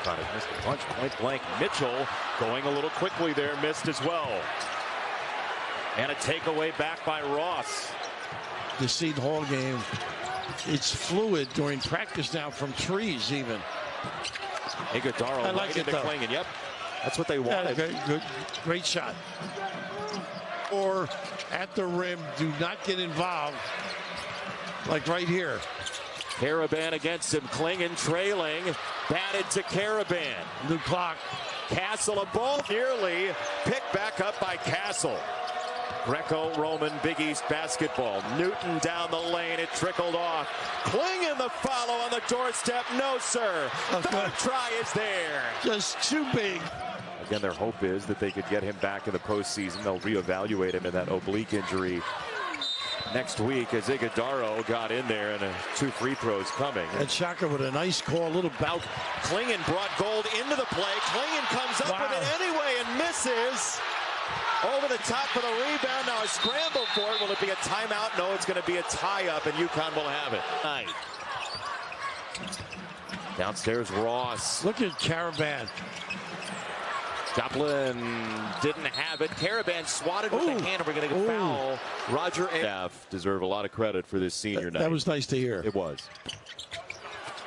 Thought it missed a bunch. Point blank. Mitchell going a little quickly there. Missed as well. And a takeaway back by Ross. The Seton Hall game. It's fluid during practice now from trees even. Iguodala I like right it into Clingan. Yep. That's what they wanted. Yeah, great shot. Or at the rim, do not get involved. Like right here. Caravan against him. Clingan trailing. Batted to Caravan. New clock. Castle, a ball nearly picked back up by Castle. Greco-Roman Big East basketball. Newton down the lane. It trickled off. Clingan the follow on the doorstep. No, sir. Third try is there. Just too big. Again, their hope is that they could get him back in the postseason. They'll reevaluate him in that oblique injury next week as Iguodala got in there and 2 free throws coming. And Shaka with a nice call, a little bout. Clingan brought Gold into the play. Clingan comes up with it anyway and misses. Over the top for the rebound. Now a scramble for it. Will it be a timeout? No, it's going to be a tie-up, and UConn will have it. Downstairs, Ross. Look at Caravan. Joplin didn't have it. Caravan swatted with the hand. We're going to get a foul. Roger staff deserve a lot of credit for this senior night. That was nice to hear. It was.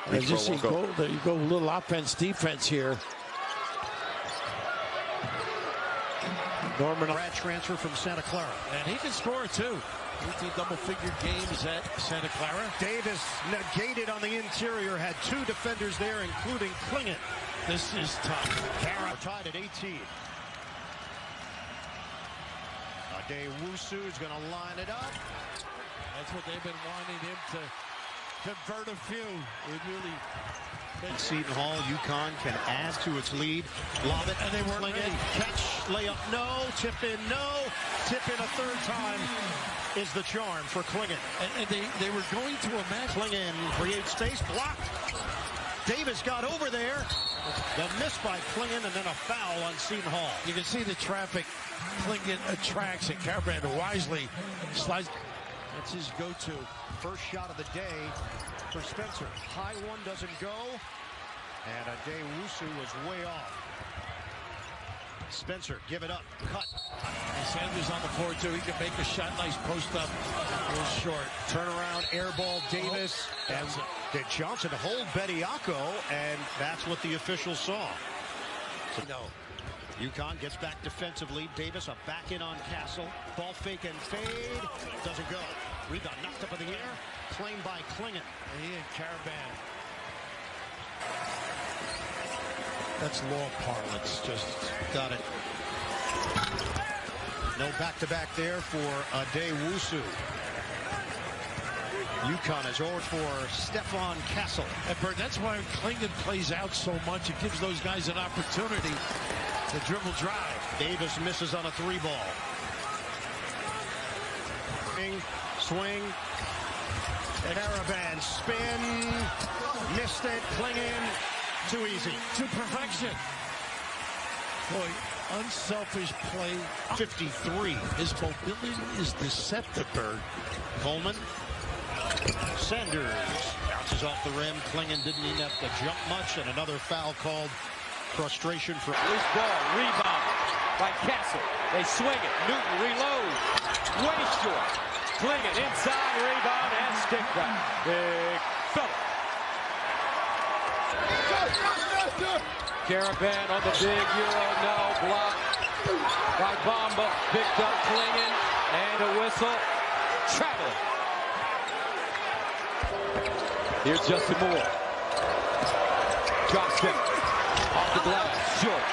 And just you go a little offense, defense here. Norman, grad transfer from Santa Clara, and he can score too. 18 double-figure games at Santa Clara. Davis negated on the interior, had 2 defenders there, including Clingan. This is tough. Kara tied at 18. Ade Wusu is going to line it up. That's what they've been wanting him to convert a few. It really. Seton Hall, UConn can add to its lead. Lob it, and they weren't ready. Catch, layup, no. Tip in, no. Tip in a third time is the charm for Clingan. And they were going to a match. Clingan creates space, blocked. Davis got over there. The miss by Clingan, and then a foul on Seton Hall. You can see the traffic Clingan attracts, and Caravan wisely slides. That's his go-to. First shot of the day for Spencer. High one doesn't go. And Ade Wusu was way off. Spencer, give it up. Cut. And Sanders on the floor, too. He can make a shot. Nice post up. A little short. Turnaround, air ball, Davis. And did Johnson hold Bediako? And that's what the officials saw. So, no. UConn gets back defensively. Davis, a back in on Castle. Ball fake and fade. Doesn't go. Rebound knocked up in the air. Claimed by Clingan. And he and Caravan. That's law parlance. Just got it. No back-to-back there for Ade Wusu. UConn is over for Stefan Castle. And Bert, that's why Clingan plays out so much. It gives those guys an opportunity to dribble drive. Davis misses on a 3-ball. Swing. Caravan spin. Missed it. Clingan. Too easy. To perfection. Boy, unselfish play. 53. His mobility is deceptive, Bird. Coleman. Sanders bounces off the rim. Clingan didn't even have to jump much, and another foul called. Frustration for loose ball. Rebound by Castle. They swing it. Newton reloads. Way short. Clingan inside, rebound, and stick back. Big fella. Caravan on the big Euro, no, block by Bamba, picked up Clingan, and a whistle, traveling. Here's Justin Moore. Drop step, off the glass, short.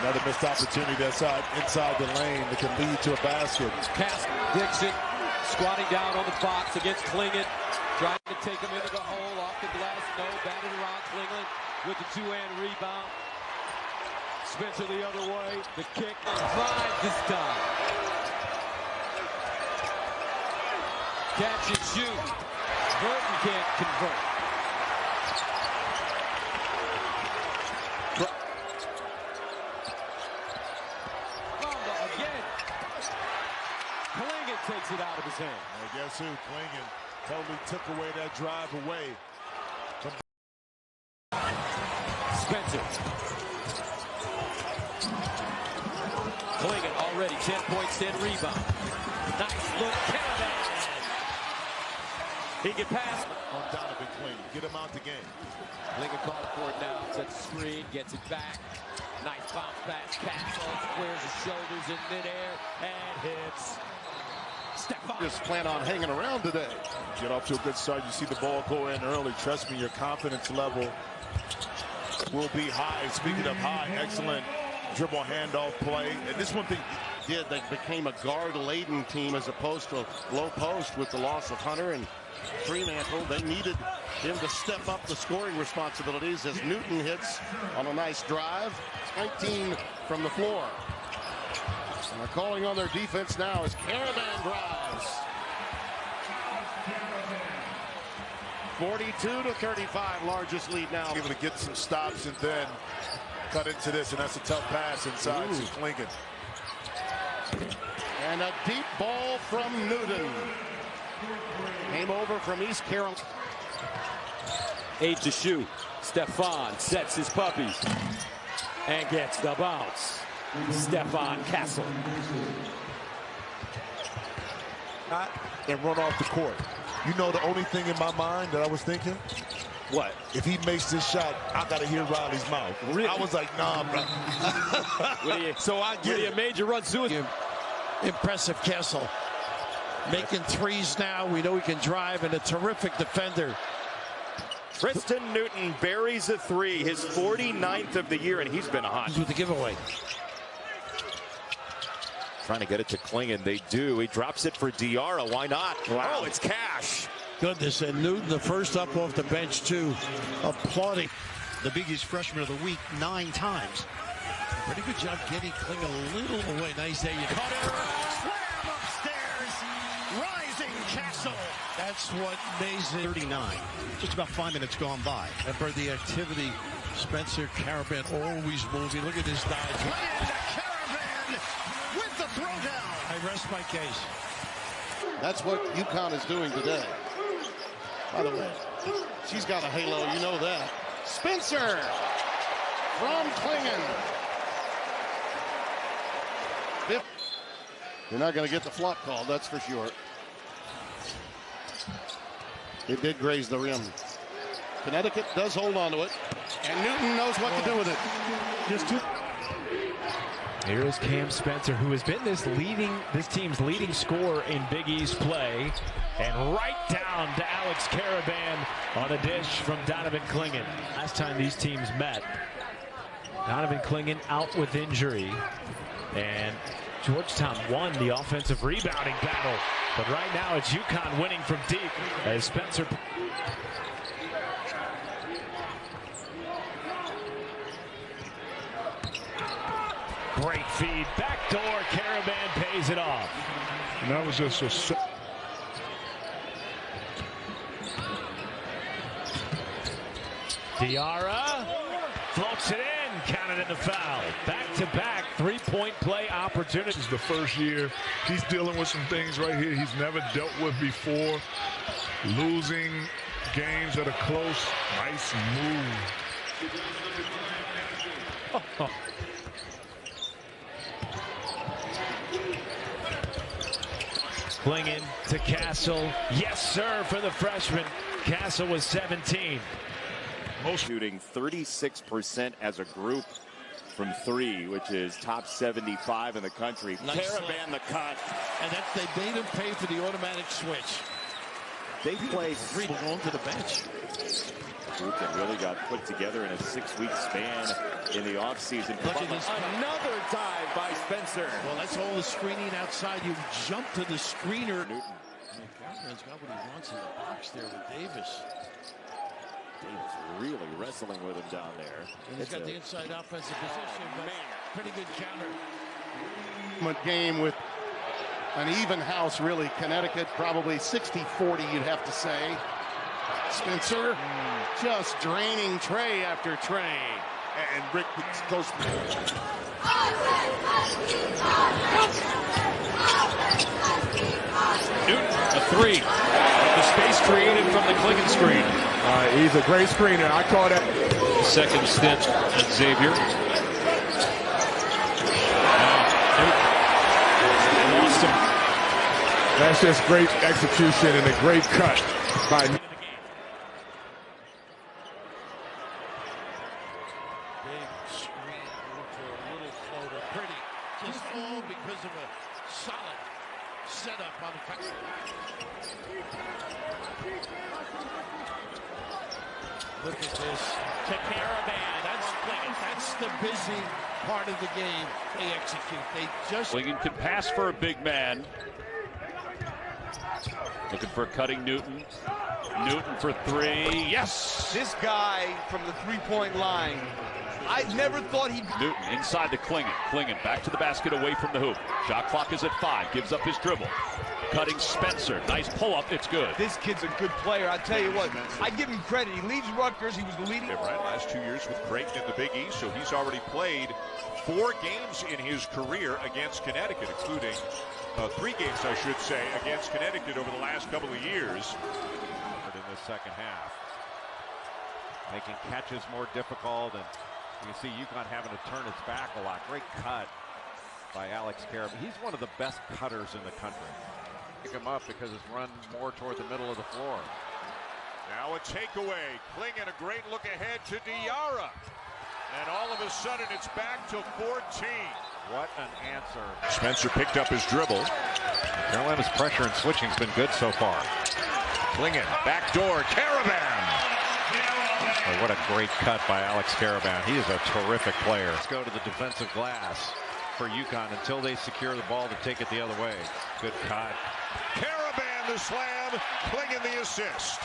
Another missed opportunity that's inside the lane that can lead to a basket. Pass Dixon, squatting down on the box against Clingan, trying to take him into the hole, off the glass, no, batted around Clingan with the two-hand rebound. Spencer the other way, the kick, drive this time. Catch and shoot. Burton can't convert. Again. Clingan takes it out of his hand. I guess who? Clingan totally took away that drive away from Spencer. Clingan already 10 points, 10 rebounds. Nice look, Caravan. He can pass on Donovan Clingan. Get him out the game. Clingan called for it now. Sets the screen, gets it back. Nice bounce pass. Castle squares his shoulders in midair and hits. Just plan on hanging around today. Get off to a good start. You see the ball go in early. Trust me, your confidence level will be high. Speaking of high, excellent dribble handoff play. And this one thing did, they became a guard-laden team as opposed to a low post with the loss of Hunter and Fremantle. They needed him to step up the scoring responsibilities as Newton hits on a nice drive. 19 from the floor. And they're calling on their defense now as Caravan drives. 42-35, largest lead now. Able to get some stops and then cut into this, and that's a tough pass inside to Clingan. And a deep ball from Newton. Came over from East Carolina. 8 to shoot. Stefan sets his puppies and gets the bounce. Stefan Castle. And run off the court. You know the only thing in my mind that I was thinking? What? If he makes this shot, I got to hear Riley's mouth. Really? I was like, nah, bro. So I get it. A major run suicide. Impressive Castle. Making threes now. We know he can drive, and a terrific defender. Tristan Newton buries a three, his 49th of the year, and he's been hot. With the giveaway. Trying to get it to Clingan. They do. He drops it for Diarra. Why not? Wow. Oh, it's Cash. Goodness, and Newton, the first up off the bench, too. Applauding. The Big East Freshman of the Week 9 times. Pretty good job getting Clingan a little away. Nice day. Cutter, slam upstairs, rising Castle. That's what makes it 39. Just about 5 minutes gone by. Remember the activity. Spencer Caravan always moving. Look at this dive. Caravan with the throwdown. I rest my case. That's what UConn is doing today. By the way, she's got a halo, you know that. Spencer from Clingan. You're not going to get the flop call, that's for sure. It did graze the rim. Connecticut does hold on to it, and Newton knows what to do with it. Just two. Here is Cam Spencer, who has been this team's leading scorer in Big East play, and right down to Alex Caravan on a dish from Donovan Clingan. Last time these teams met, Donovan Clingan out with injury, and Georgetown won the offensive rebounding battle. But right now it's UConn winning from deep as Spencer. Great feed, backdoor, Caravan pays it off. And that was just a... Diarra floats it in, counted in the foul. Back-to-back three-point play opportunities. This is the first year he's dealing with some things right here he's never dealt with before. Losing games that are close. Nice move. Clingan to Castle. Yes, sir, for the freshman. Castle was 17. Most shooting 36% as a group from three, which is top 75 in the country. Nice Caravan the cut. And they made him pay for the automatic switch. They play three going to the bench. Group that really got put together in a 6-week span in the offseason. Look at this. Another dive by Spencer. Well, that's all the screening outside. You jump to the screener. Newton. Caravan's got what he wants in the box there with Davis. Davis really wrestling with him down there. And he's got the inside offensive position, but pretty good counter. Game with an even house, really. Connecticut probably 60-40, you'd have to say. Spencer just draining tray after tray. And Rick goes. Newton, a three. The space created from the Clingan screen. He's a great screener. I call that. Second stint at Xavier. They lost him. That's just great execution and a great cut by. Big screen for a little floater. Pretty. Just all because of a solid setup on the cut. Look at this. To Caravan. That's the busy part of the game. They execute. They just. Clingan can pass for a big man. Looking for cutting Newton. Newton for three. Yes! This guy from the three-point line, I never thought he'd... Newton inside the Clingan. Clingan back to the basket away from the hoop. Shot clock is at 5. Gives up his dribble. Cutting Spencer. Nice pull-up. It's good. This kid's a good player. I tell you what, I give him credit. He leaves Rutgers. He was the leading... Right, last 2 years with Creighton in the Big East, so he's already played 4 games in his career against Connecticut, including 3 games, I should say, against Connecticut over the last couple of years. In the second half, making catches more difficult, and you can see UConn having to turn its back a lot. Great cut by Alex Caravan. He's one of the best cutters in the country. Pick him up because it's run more toward the middle of the floor. Now a takeaway. Clingan a great look ahead to Diarra. And all of a sudden it's back to 14. What an answer. Spencer picked up his dribble. Carolina's pressure and switching has been good so far. Clingan, backdoor, Caravan. Oh, what a great cut by Alex Caravan. He is a terrific player. Let's go to the defensive glass for UConn until they secure the ball to take it the other way. Good cut. Caravan the slam, Clingan the assist.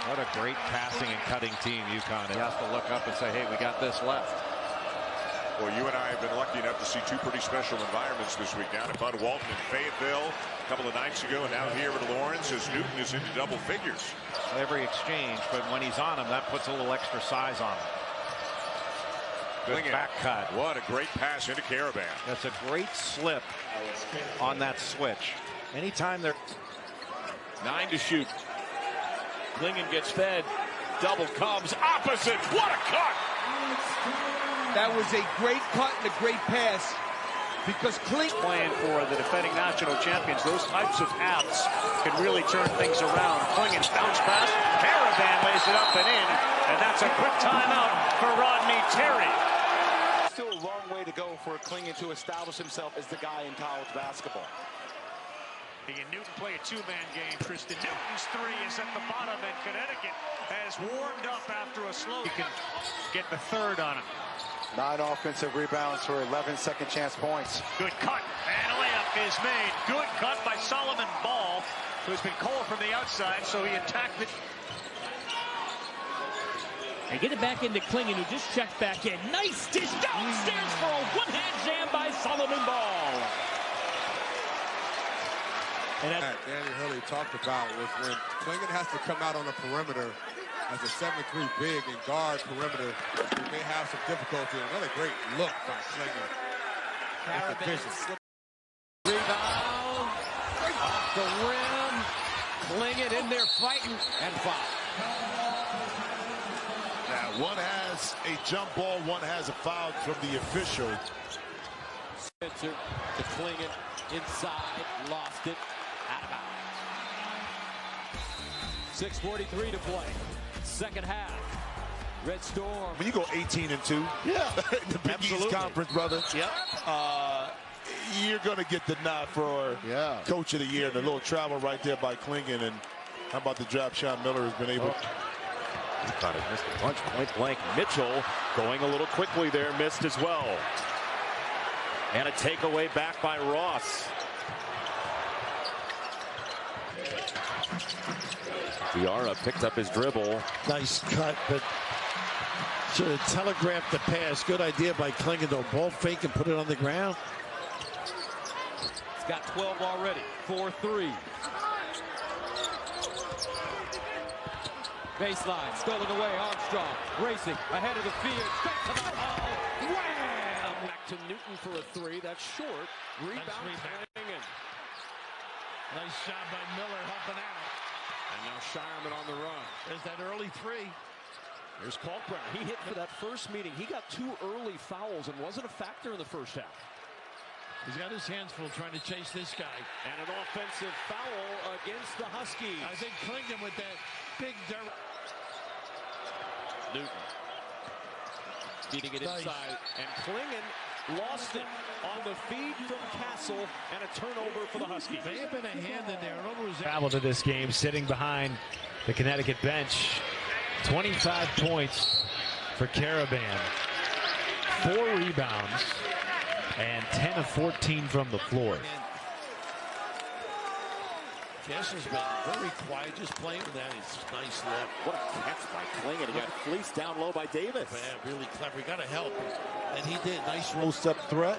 What a great passing and cutting team UConn. He has to look up and say, hey, we got this left. Well, you and I have been lucky enough to see 2 pretty special environments this week. Down at Bud Walton in Fayetteville a couple of nights ago, and now here at Lawrence as Newton is into double figures. Every exchange, but when he's on him, that puts a little extra size on him. Good Clingan. back cut. What a great pass into Caravan. That's a great slip on that switch. Anytime they're 9 to shoot. Clingan gets fed. Double comes opposite. What a cut! That was a great cut and a great pass because Clingan playing for the defending national champions. Those types of apps can really turn things around. Clingan bounce pass. Caravan lays it up and in, and that's a quick timeout for Rodney Terry. Still a long way to go for Clingan to establish himself as the guy in college basketball. He and Newton play a 2-man game. Tristan Newton's 3 is at the bottom, and Connecticut has warmed up after a slow. He can get the 3rd on him. 9 offensive rebounds for 11 second chance points. Good cut, and a layup is made. Good cut by Solomon Ball, who's been cold from the outside, so he attacked it. And get it back into Clingan, who just checked back in. Nice dish downstairs for a one-hand jam by Solomon Ball. And Danny Hurley talked about was when Clingan has to come out on the perimeter as a 7'3" big and guard perimeter, he may have some difficulty. Another great look by Clingan. Caravan rebound off the rim. Clingan in there fighting and foul. Now one has a jump ball, one has a foul from the official. Spencer to Clingan inside, lost it, out of bounds. 6:43 to play. Second half. Red Storm. When you go 18-2, yeah, the Big East Conference, brother. Yep. You're going to get the nod for Coach of the Year. And a little travel right there by Clingan. And how about the job Sean Miller has been able to. Thought he missed a bunch point blank. Mitchell going a little quickly there, missed as well. And a takeaway back by Ross. Diarra picked up his dribble. Nice cut, but should have telegraphed the pass. Good idea by Clingan, though. Ball fake and put it on the ground. He's got 12 already. 4-3. Baseline, stolen away, Armstrong, racing, ahead of the field, straight to the hole, wham! Back to Newton for a three, that's short. Rebound, Clingan. Nice job by Miller helping out. And now Shireman on the run. There's that early three. Here's Kalkbrenner. He hit for that first meeting. He got 2 early fouls and wasn't a factor in the first half. He's got his hands full trying to chase this guy. And an offensive foul against the Huskies. I think Clingan with that big dirt. Newton feeding it inside, and Clingan lost it on the feed from Castle, and a turnover for the Huskies. May have been a hand in there. Travel to this game, sitting behind the Connecticut bench. 25 points for Caravan, 4 rebounds, and 10 of 14 from the floor. Castle's been very quiet, just playing with that. It's nice left. What a catch by Clingan. He got fleeced down low by Davis. Man, really clever. He got to help. And he did. Nice post-up threat.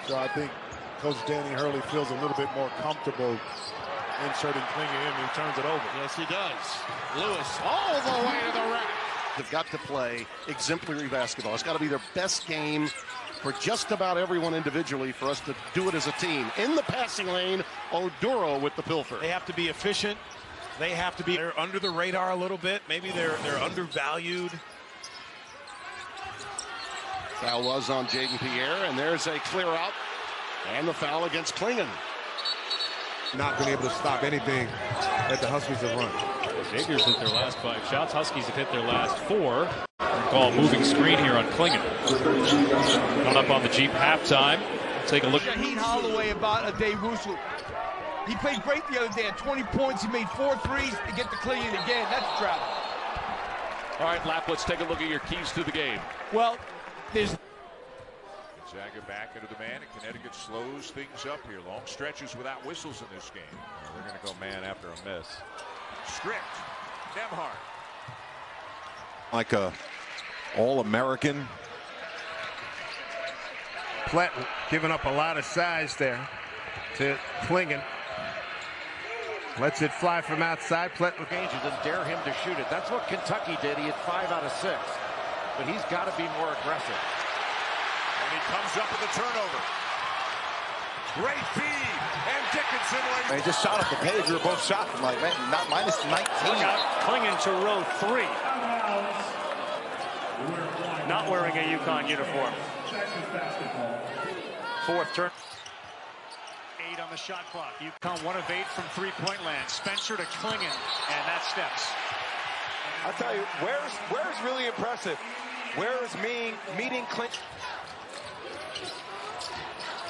So I think Coach Danny Hurley feels a little bit more comfortable inserting Clingan in, and he turns it over. Yes, he does. Lewis all the way to the rack. They've got to play exemplary basketball. It's got to be their best game for just about everyone individually for us to do it as a team. In the passing lane, Oduro with the pilfer. They have to be efficient. They have to be under the radar a little bit. Maybe they're undervalued. Foul was on Jaden Pierre, and there's a clear out. And the foul against Clingan. Not been able to stop anything that the Huskies have run. Figures hit their last 5 shots. Huskies have hit their last 4. Call moving screen here on Clingan. Coming up on the Jeep halftime. Take a look. Shaheen Holloway about a day Russell. He played great the other day at 20 points. He made 4 threes to get the Clingan again. That's travel. All right, Lap, let's take a look at your keys to the game. Well, there's Gonzaga back into the man, and Connecticut slows things up here. Long stretches without whistles in this game. They're going to go man after a miss. Strict. Nemhard. Like a All-American. Pletton giving up a lot of size there to Clingan. Lets it fly from outside. Pletton Games, you didn't dare him to shoot it. That's what Kentucky did. He had 5 out of 6. But he's got to be more aggressive. And he comes up with a turnover. Great feed. And Dickinson lays. They just shot up the page. We were both shocked. I'm like, man, not minus 19. Clingan to row 3. Not wearing a UConn uniform. 4th turn. 8 on the shot clock. UConn 1 of 8 from 3-point land. Spencer to Clingan, and that steps. I'll tell you, where's really impressive. Where is meeting Clingan.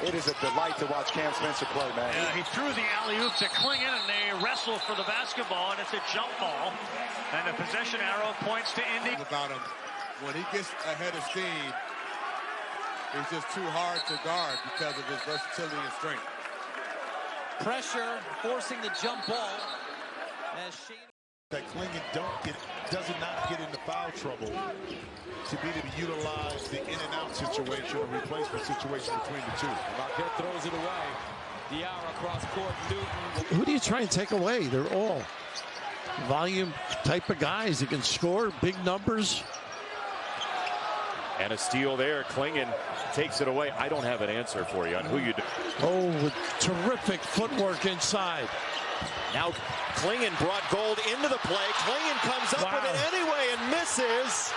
It is a delight to watch Cam Spencer play, man. Yeah, he threw the alley-oop to Clingan, and they wrestle for the basketball, and it's a jump ball. And the possession arrow points to Indy. About him, when he gets ahead of steam, he's just too hard to guard because of his versatility and strength. Pressure, forcing the jump ball. As Shane... That Clingan does not get into foul trouble to be able to utilize the in and out situation or replacement situation between the two. Marquette throws it away. Diarra across court. Newton. Who do you try and take away? They're all volume type of guys that can score big numbers. And a steal there. Clingan takes it away. I don't have an answer for you on who you do. Oh, with terrific footwork inside. Now Clingan brought Gold into the play. Clingan comes up with it anyway and misses.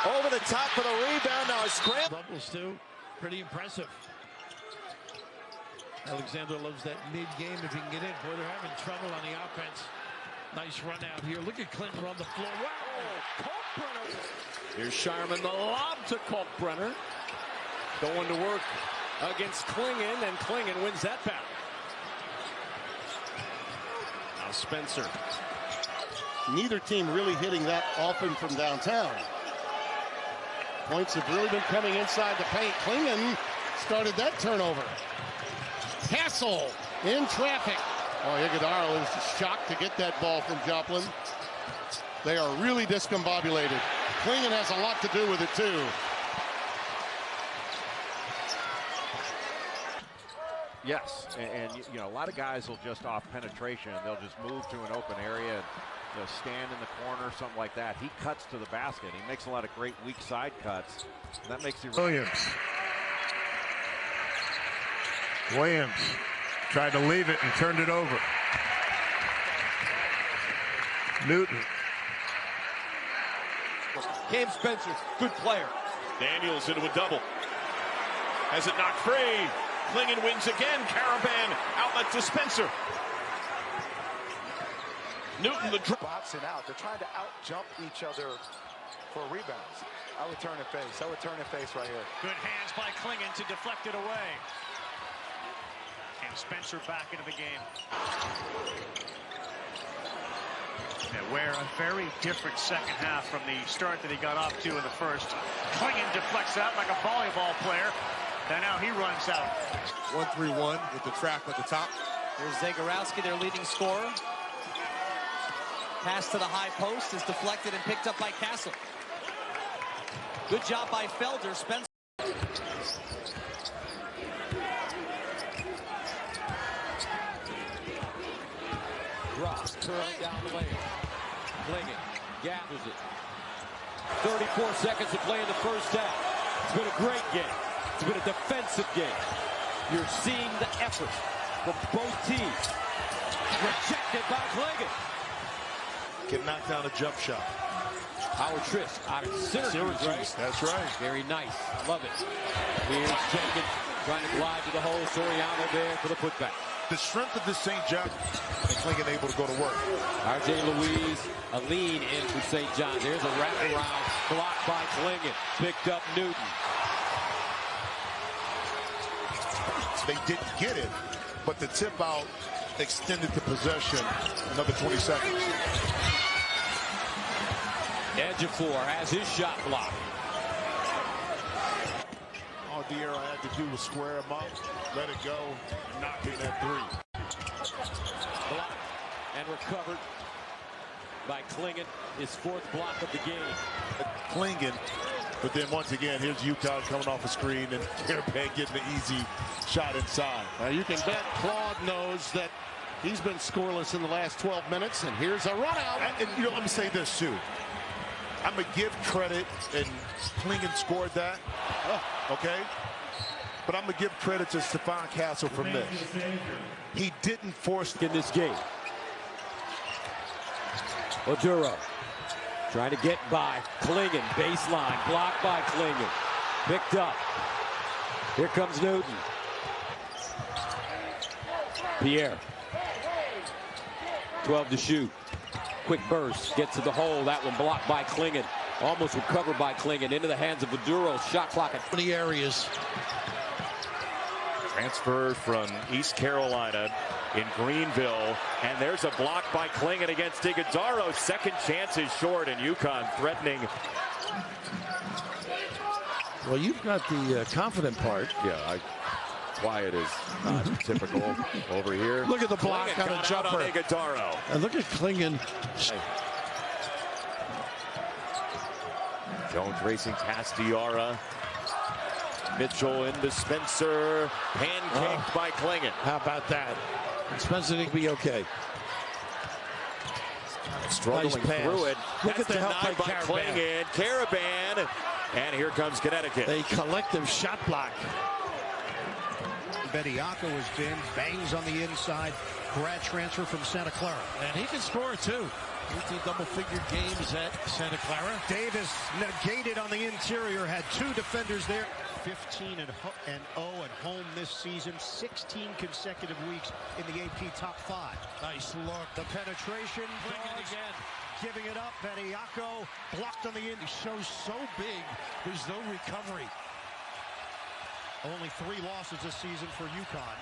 Over the top for the rebound. Now a scramble. Bubbles too. Pretty impressive. Alexander loves that mid-game if he can get in. Boy, they're having trouble on the offense. Nice run out here. Look at Clinton on the floor. Wow. Here's Sharman, the lob to Kalkbrenner. Going to work against Clingan, and Clingan wins that battle. Now Spencer. Neither team really hitting that often from downtown. Points have really been coming inside the paint. Clingan started that turnover. Castle in traffic. Oh, Iguodala is shocked to get that ball from Joplin. They are really discombobulated. Clingan has a lot to do with it, too. Yes, and you know, a lot of guys will just off penetration, they'll just move to an open area and they'll stand in the corner, something like that. He cuts to the basket. He makes a lot of great weak side cuts. That makes it. Williams tried to leave it and turned it over. Newton. Cam Spencer, good player. Daniels into a double. Has it knocked free. Clingan wins again. Caravan outlet to Spencer. Newton the boxing out. They're trying to out-jump each other for rebounds. I would turn and face. I would turn and face right here. Good hands by Clingan to deflect it away. And Spencer back into the game. Yeah, where a very different second half from the start that he got off to in the first. Clingan deflects out like a volleyball player. And now he runs out. 1-3-1 with the trap at the top. Here's Zagorowski, their leading scorer. Pass to the high post is deflected and picked up by Castle. Good job by Felder. Spencer. Ross curling down the lane. Clingan gathers it. 34 seconds to play in the first half. It's been a great game. It's been a defensive game. You're seeing the effort from both teams. Rejected by Clingan. Can knock down a jump shot. Howard Trisk out of Syracuse, right? That's right. Very nice. Love it. Here's Jenkins trying to glide to the hole. Soriano there for the putback. The strength of this St. John and Clingan able to go to work. R.J. Louise, a lean in for St. John. There's a wraparound blocked by Clingan. Picked up Newton. They didn't get it, but the tip out extended the possession another 20 seconds. Ejiofor has his shot blocked. All Diarra had to do was square him up, let it go, and knock in that three. Blocked and recovered by Clingan, his fourth block of the game. Clingan, but then once again, here's UConn coming off a screen and Caravan getting the easy shot inside. You can bet Claude knows that he's been scoreless in the last 12 minutes, and here's a run out. And you know, let me say this too. I'm going to give credit, and Clingan scored that, okay? But I'm going to give credit to Stephon Castle from this. He didn't force in this game. Oduro trying to get by Clingan. Baseline, blocked by Clingan. Picked up. Here comes Newton. Pierre. 12 to shoot. Quick burst, gets to the hole. That one blocked by Clingan. Almost recovered by Clingan. Into the hands of Oduro. Shot clock at 20 areas. Transfer from East Carolina in Greenville. And there's a block by Clingan against Iguodala. Second chance is short, and UConn threatening. Well, you've got the confident part. Yeah, quiet is not typical over here. Look at the block Clingan on a jumper. on Iguodala. And look at Clingan. Jones racing past Diarra. Mitchell into Spencer. Pancaked by Clingan. How about that? Spencer think be okay. Struggling nice through it. Look at the help denied by Clingan. Caravan. And here comes Connecticut. A collective shot block. Bediako has been, bangs on the inside, grad transfer from Santa Clara. And he can score too. 18 double-figure games at Santa Clara. Davis negated on the interior, had two defenders there. 15-0 at home this season, 16 consecutive weeks in the AP top 5. Nice look. The penetration Clingan again. giving it up. Bediako blocked on the end. He shows so big, there's no recovery. Only 3 losses this season for UConn.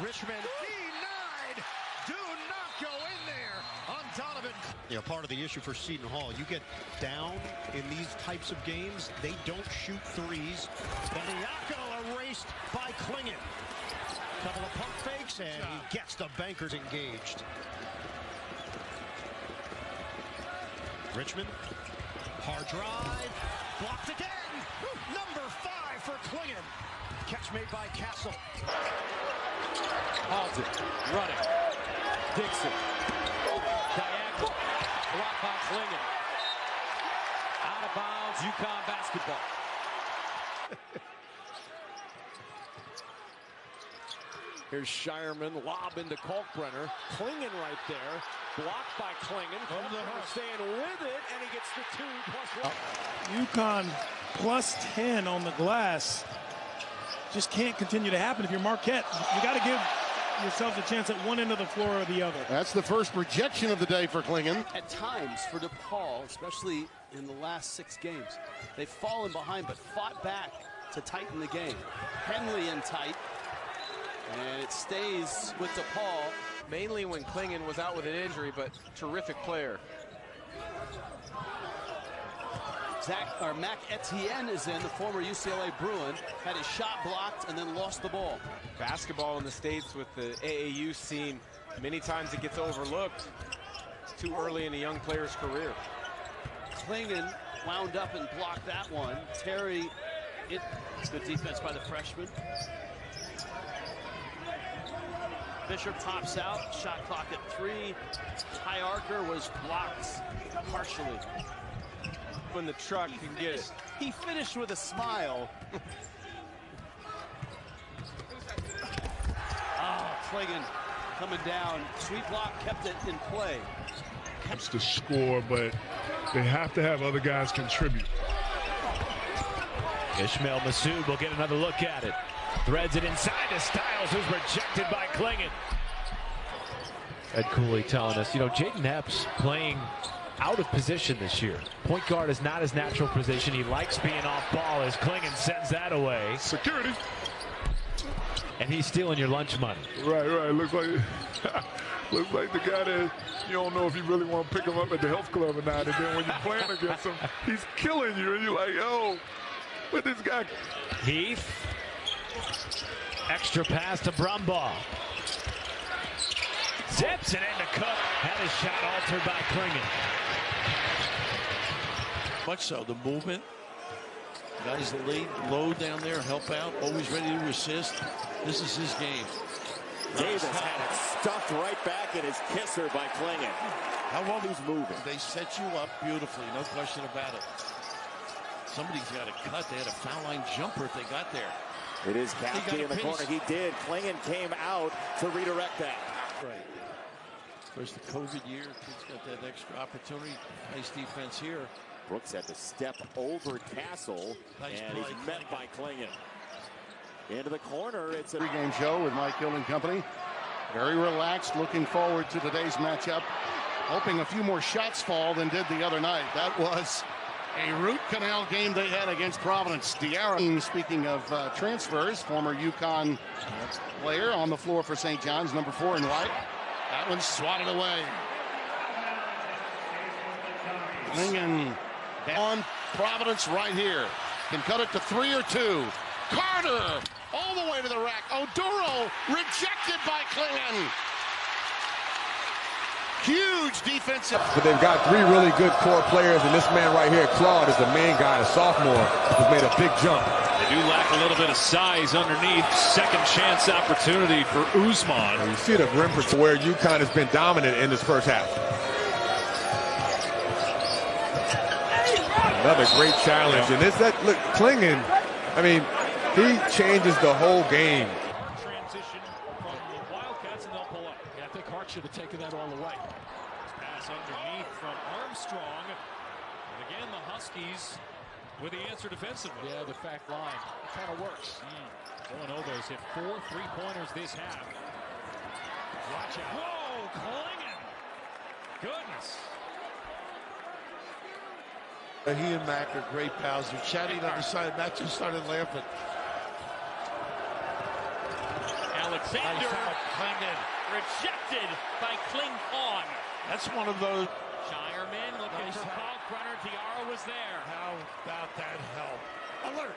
Richmond denied. Do not go in there on Donovan. You know, part of the issue for Seton Hall, you get down in these types of games, they don't shoot threes. Bediako erased by Clingan. Couple of pump fakes, and he gets the bankers engaged. Richmond, hard drive, blocked again. Number 5 for Clingan. Catch made by Castle. Halted, running. Dixon. Diagonal. Blocked by Clingan. Out of bounds, UConn basketball. Here's Shireman, lob into Kalkbrenner. Clingan right there. Blocked by Clingan. Kalkbrenner staying with it, and he gets the 2+1. UConn plus 10 on the glass. Just can't continue to happen if you're Marquette. You got to give yourselves a chance at one end of the floor or the other. That's the first rejection of the day for Clingan. At times for DePaul, especially in the last 6 games, they've fallen behind but fought back to tighten the game. Henley in tight, and it stays with DePaul. Mainly when Clingan was out with an injury, but terrific player. Mac Etienne is in, the former UCLA Bruin, had his shot blocked and then lost the ball. Basketball in the States with the AAU scene, many times it gets overlooked. It's too early in a young player's career. Clingan wound up and blocked that one. Terry, good defense by the freshman. Bishop tops out, shot clock at 3. High archer was blocked partially. When the truck can get it. He finished with a smile. Clingan coming down. Sweet block kept it in play. It's to score, but they have to have other guys contribute. Ishmael Massoud will get another look at it. Threads it inside to Styles, who's rejected by Clingan. Ed Cooley telling us, you know, Jaden Epps playing out of position this year. Point guard is not his natural position. He likes being off ball as Clingan sends that away. Security. And he's stealing your lunch money. Right. Looks like the guy that you don't know if you really want to pick him up at the health club or not. And then when you're playing against him, he's killing you. And you're like, oh, what this guy? Heath. Extra pass to Brumbaugh. Zips it into Cook. Had his shot altered by Clingan. Much so, the movement. Guys lay low down there, help out, always ready to assist. This is his game. Davis had it stuffed right back in his kisser by Clingan. How well he's moving. They set you up beautifully, no question about it. Somebody's got to cut. They had a foul line jumper if they got there. It is Kowski in the corner. He did. Clingan came out to redirect that. Right. Of course, the COVID year, kids got that extra opportunity. Nice defense here. Brooks had to step over Castle, and he's met by Clingan. Into the corner, it's a pregame show with Mike Hill and company. Very relaxed, looking forward to today's matchup. Hoping a few more shots fall than did the other night. That was a root canal game they had against Providence. Diarra, speaking of transfers, former UConn player on the floor for St. John's, number 4 in white. That one's swatted away. Clingan on Providence right here. Can cut it to 3 or 2. Carter all the way to the rack. Oduro rejected by Clingan. Huge defensive. But they've got 3 really good core players, and this man right here, Claude, is the main guy, a sophomore, who's made a big jump. They do lack a little bit of size underneath. Second chance opportunity for Usman. You see the rim protect where UConn has been dominant in this first half. Another great challenge, and look, Clingan, I mean, he changes the whole game. Transition from the Wildcats, and they'll pull up. Yeah, I think Hart should have taken that all the way. Pass underneath from Armstrong. And again, the Huskies with the answer defensively. Yeah, the fact line. It kind of works. Villanova's hit 4 3-pointers this half. Watch out. Whoa, Clingan. Goodness. He and Mac are great pals. They're chatting on the side. Mac just started laughing. Alexander rejected by Clingan. That's one of those. Shireman looking for Kalkbrenner. Diarra was there. How about that help? Alert!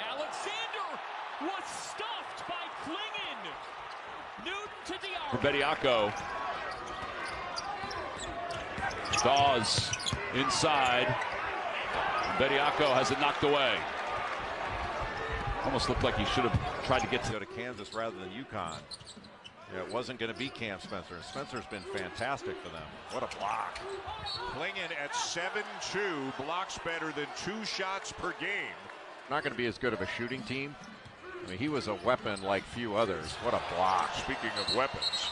Alexander was stuffed by Clingan. Newton to Diarra. For Bediako. Dawes inside. Bediako has it knocked away. Almost looked like he should have tried to get to go to Kansas rather than UConn. Yeah, it wasn't going to be Cam Spencer. Spencer's been fantastic for them. What a block. Clingan at 7-2, blocks better than 2 shots per game. Not going to be as good of a shooting team. I mean, he was a weapon like few others. What a block. Speaking of weapons,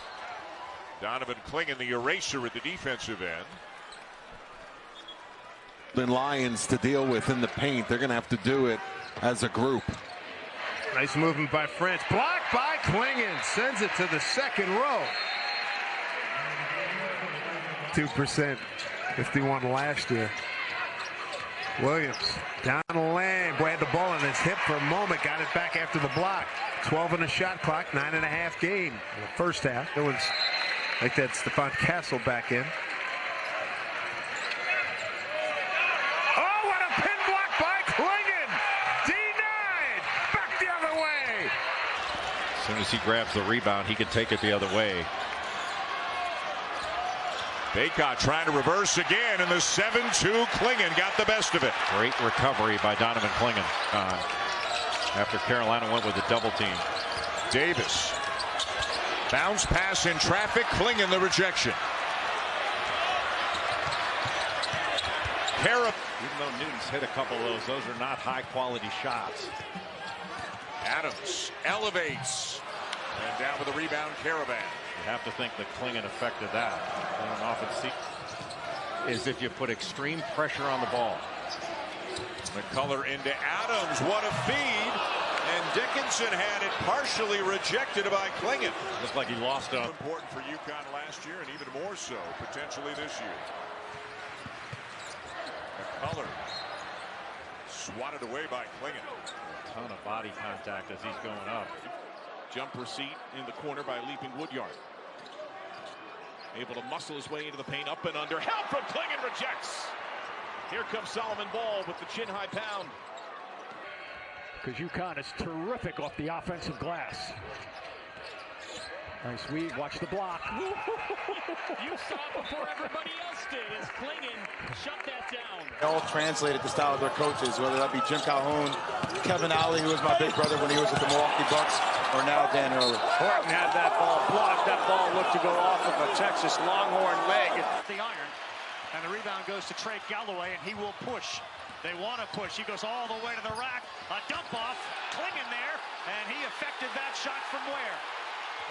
Donovan Clingan, the eraser at the defensive end. Lions to deal with in the paint. They're going to have to do it as a group. Nice movement by French. Blocked by Clingan. Sends it to the second row. 2%. 51 last year. Williams down the lane. Boy, had the ball in his hip for a moment. Got it back after the block. 12 on the shot clock. 9.5 game in the first half. It was like that Stephon Castle back in. As soon as he grabs the rebound, he can take it the other way. Baycott trying to reverse again, and the 7-2 Clingan got the best of it. Great recovery by Donovan Clingan after Carolina went with a double team. Davis. Bounce pass in traffic. Clingan the rejection. Even though Newton's hit a couple of those are not high quality shots. Adams elevates. And down with the rebound, Caravan. You have to think that Clingan affected that. Is if you put extreme pressure on the ball. McCullough into Adams. What a feed. And Dickinson had it partially rejected by Clingan. Looked like he lost it. Important for UConn last year and even more so potentially this year. McCullough swatted away by Clingan. A ton of body contact as he's going up. Jumper seat in the corner by Leaping Woodyard. Able to muscle his way into the paint, up and under. Help from Clingan, rejects. Here comes Solomon Ball with the chin-high pound. Because UConn is terrific off the offensive glass. Nice weave, watch the block. You saw it before everybody else did as Clingan shut that down. They all translated the style of their coaches, whether that be Jim Calhoun, Kevin Ollie, who was my big brother when he was with the Milwaukee Bucks, or now Dan Hurley. Horton had that ball blocked. That ball looked to go off of a Texas Longhorn leg. The iron. And the rebound goes to Trey Galloway, and he will push. They want to push. He goes all the way to the rack. A dump off. Clingan there, and he affected that shot from where?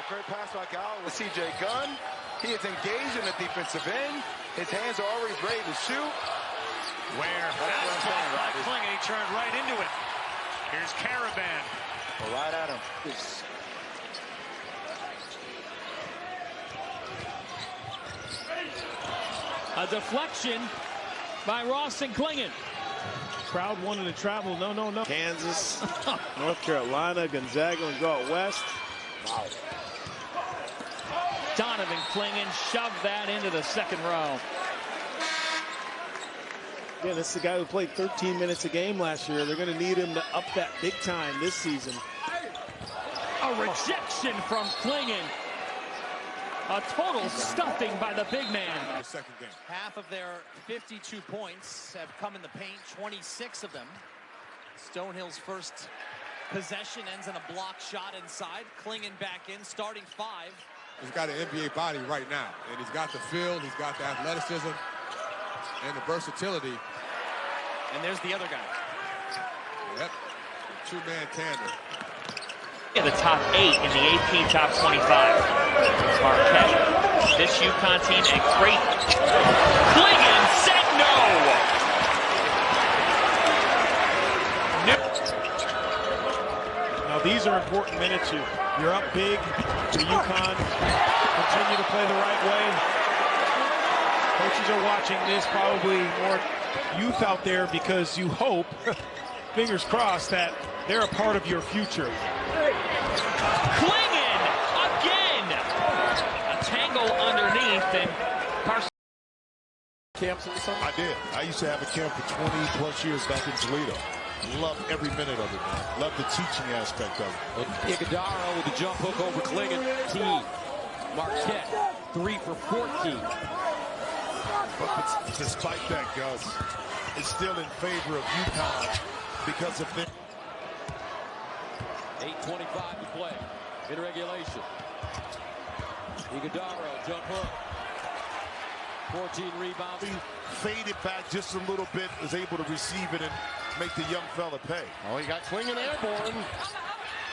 A great pass by Galloway with C.J. Gunn. He is engaged in the defensive end. His hands are already ready to shoot. Where? That's blocked by Clingan. He turned right into it. Here's Caravan. Well, right at him. A deflection by Ross and Clingan. Crowd wanted to travel. No. Kansas, North Carolina, Gonzaga, and go out west. Wow. Donovan Clingan shoved that into the second row. Yeah, this is the guy who played 13 minutes a game last year. They're going to need him to up that big time this season. A rejection from Clingan. A total stuffing by the big man. Second game. Half of their 52 points have come in the paint, 26 of them. Stonehill's first possession ends in a block shot inside. Clingan back in, starting 5. He's got an NBA body right now, and he's got the feel, he's got the athleticism, and the versatility. And there's the other guy. Yep, two-man tandem. In the top 8 in the AP top 25. Marquette, this UConn team, and Creighton. Clingan said no! Now these are important minutes. You're up big to UConn. Continue to play the right way. Coaches are watching this probably more youth out there because you hope, fingers crossed, that they're a part of your future. Clingan again. A tangle underneath, and Carson. Camps in the summer? I did. I used to have a camp for 20 plus years back in Toledo. Love every minute of it, man. Love the teaching aspect of it. Iguodaro with the jump hook over Clingan. T. Marquette, 3 for 14. But despite that, Gus, it's still in favor of UConn because of this. 8:25 to play in regulation. Iguodaro, jump hook. 14 rebounds. He faded back just a little bit, was able to receive it and make the young fella pay. Oh, he got Clingan airborne,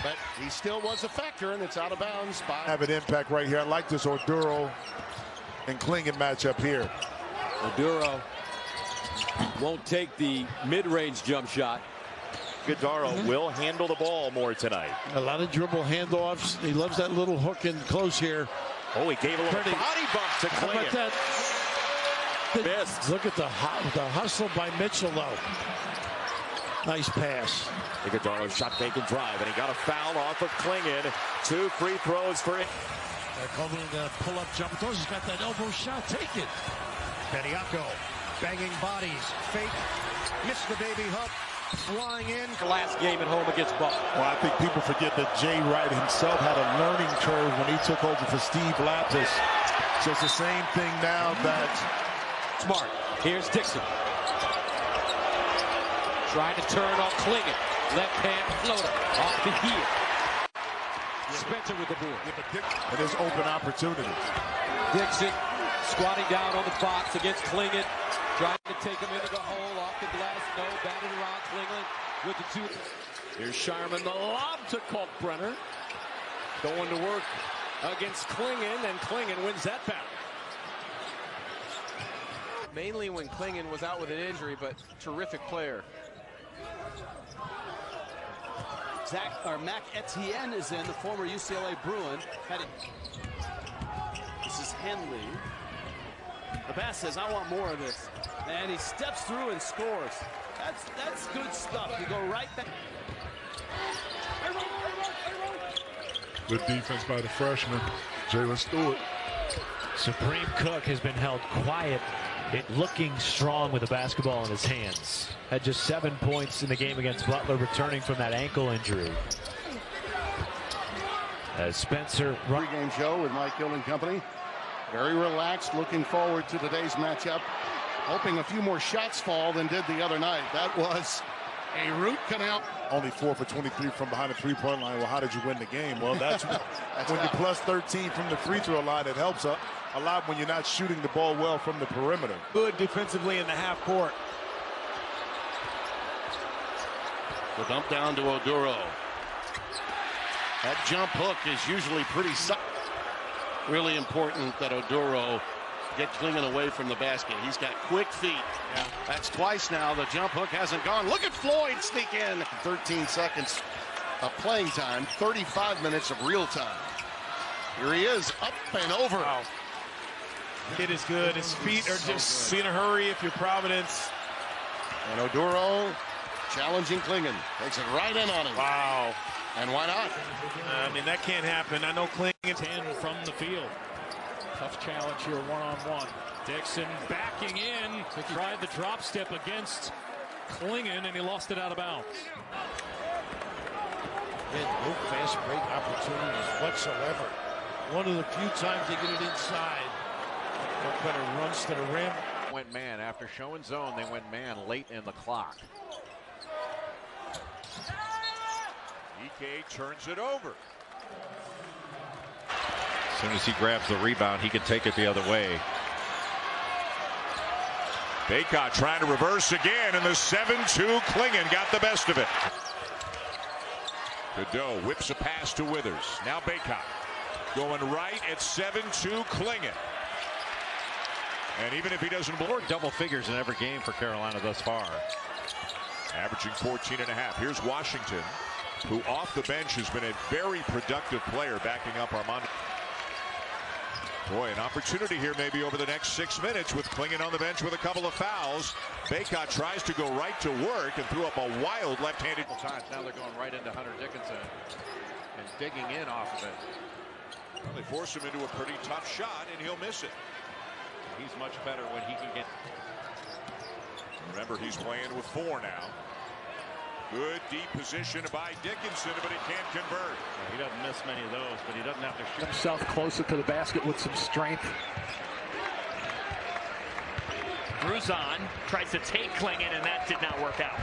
but he still was a factor, and it's out of bounds. Have an impact right here. I like this Oduro and Clingan matchup here. Oduro won't take the mid-range jump shot. Iguodaro will handle the ball more tonight. A lot of dribble handoffs. He loves that little hook in close here. Oh, he gave a little body bump to Clingan. How about that? Missed. Look at the hustle by Mitchell, though. Nice pass. Iguodaro shot fake and drive, and he got a foul off of Clingan. 2 free throws for it. They're calling the pull-up jump. He's got that elbow shot. Take it. Bediako banging bodies. Fake. Missed the baby hook. Flying in. Last game at home against Butler. Well, I think people forget that Jay Wright himself had a learning curve when he took over for Steve Lapis. So it's the same thing now that Smart. Here's Dixon. Trying to turn off Clingan. Left hand floater. Off the heel. Spencer with the board. it is open opportunity. Dixon squatting down on the box against Clingan. Trying to take him into the hole. Off the glass. No. Batted around Clingan with the 2. Here's Sharman. The lob to Kalkbrenner. Going to work against Clingan, and Clingan wins that battle. Mainly when Clingan was out with an injury, but terrific player. Mac Etienne is in, the former UCLA Bruin. This is Henley. The Bass says, I want more of this. And he steps through and scores. That's good stuff. You go right back. Good defense by the freshman, Jalen Stewart. Supreme Cook has been held quiet, looking strong with the basketball in his hands. Had just 7 points in the game against Butler, returning from that ankle injury. As Spencer... Pre-game show with Mike Hill and company. Very relaxed, looking forward to today's matchup. Hoping a few more shots fall than did the other night. That was a root canal. Only 4 for 23 from behind the three-point line. Well, how did you win the game? Well, that's when you're plus 13 from the free throw line. It helps a lot when you're not shooting the ball well from the perimeter. Good defensively in the half court. The dump down to Oduro. That jump hook is usually pretty really important that Oduro get Clingan away from the basket. He's got quick feet. Yeah. That's twice now. The jump hook hasn't gone. Look at Floyd sneak in. 13 seconds of playing time, 35 minutes of real time. Here he is, up and over. Wow. It is good. His feet are just in a hurry if you're Providence. And Oduro challenging Clingan. Takes it right in on him. Wow. And why not? I mean, that can't happen. I know Clingan. 10 from the field. Tough challenge here, one-on-one. Dixon backing in. Tried the drop step against Clingan, and he lost it out of bounds. No fast break opportunities whatsoever. One of the few times they get it inside. What better runs to the rim. Went man. After showing zone, they went man late in the clock. EK turns it over. As soon as he grabs the rebound, he can take it the other way. Baycott trying to reverse again, and the 7-2 Clingan got the best of it. Godot whips a pass to Withers. Now Baycott going right at 7-2 Clingan. And even if he doesn't blow, double figures in every game for Carolina thus far. Averaging 14.5. Here's Washington, who off the bench has been a very productive player backing up Armando. Boy, an opportunity here maybe over the next 6 minutes with Clingan on the bench with a couple of fouls. Baycott tries to go right to work and threw up a wild left-handed times. Now they're going right into Hunter Dickinson and digging in off of it. Well, they force him into a pretty tough shot, and he'll miss it. He's much better when he can get. Remember, he's playing with 4 now. Good deep position by Dickinson, but he can't convert. He doesn't miss many of those, but he doesn't have to shoot himself closer to the basket with some strength. Bruzon tries to take Clingan, and that did not work out.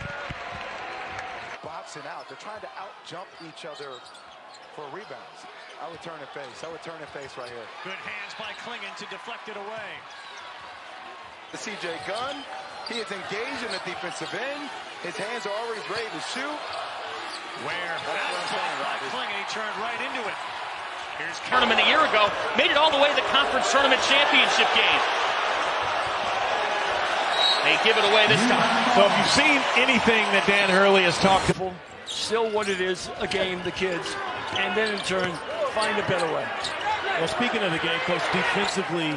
Boxing out. They're trying to out-jump each other for rebounds. I would turn and face. I would turn and face right here. Good hands by Clingan to deflect it away. The CJ Gunn, he is engaged in the defensive end. His hands are already ready to shoot. That's by Clingan. He turned right into it. Here's tournament a year ago. Made it all the way to the conference tournament championship game. They give it away this time. So if you've seen anything that Dan Hurley has talked about, still what it is, a game, the kids, and then in turn, find a better way. Well, speaking of the game, Coach, defensively,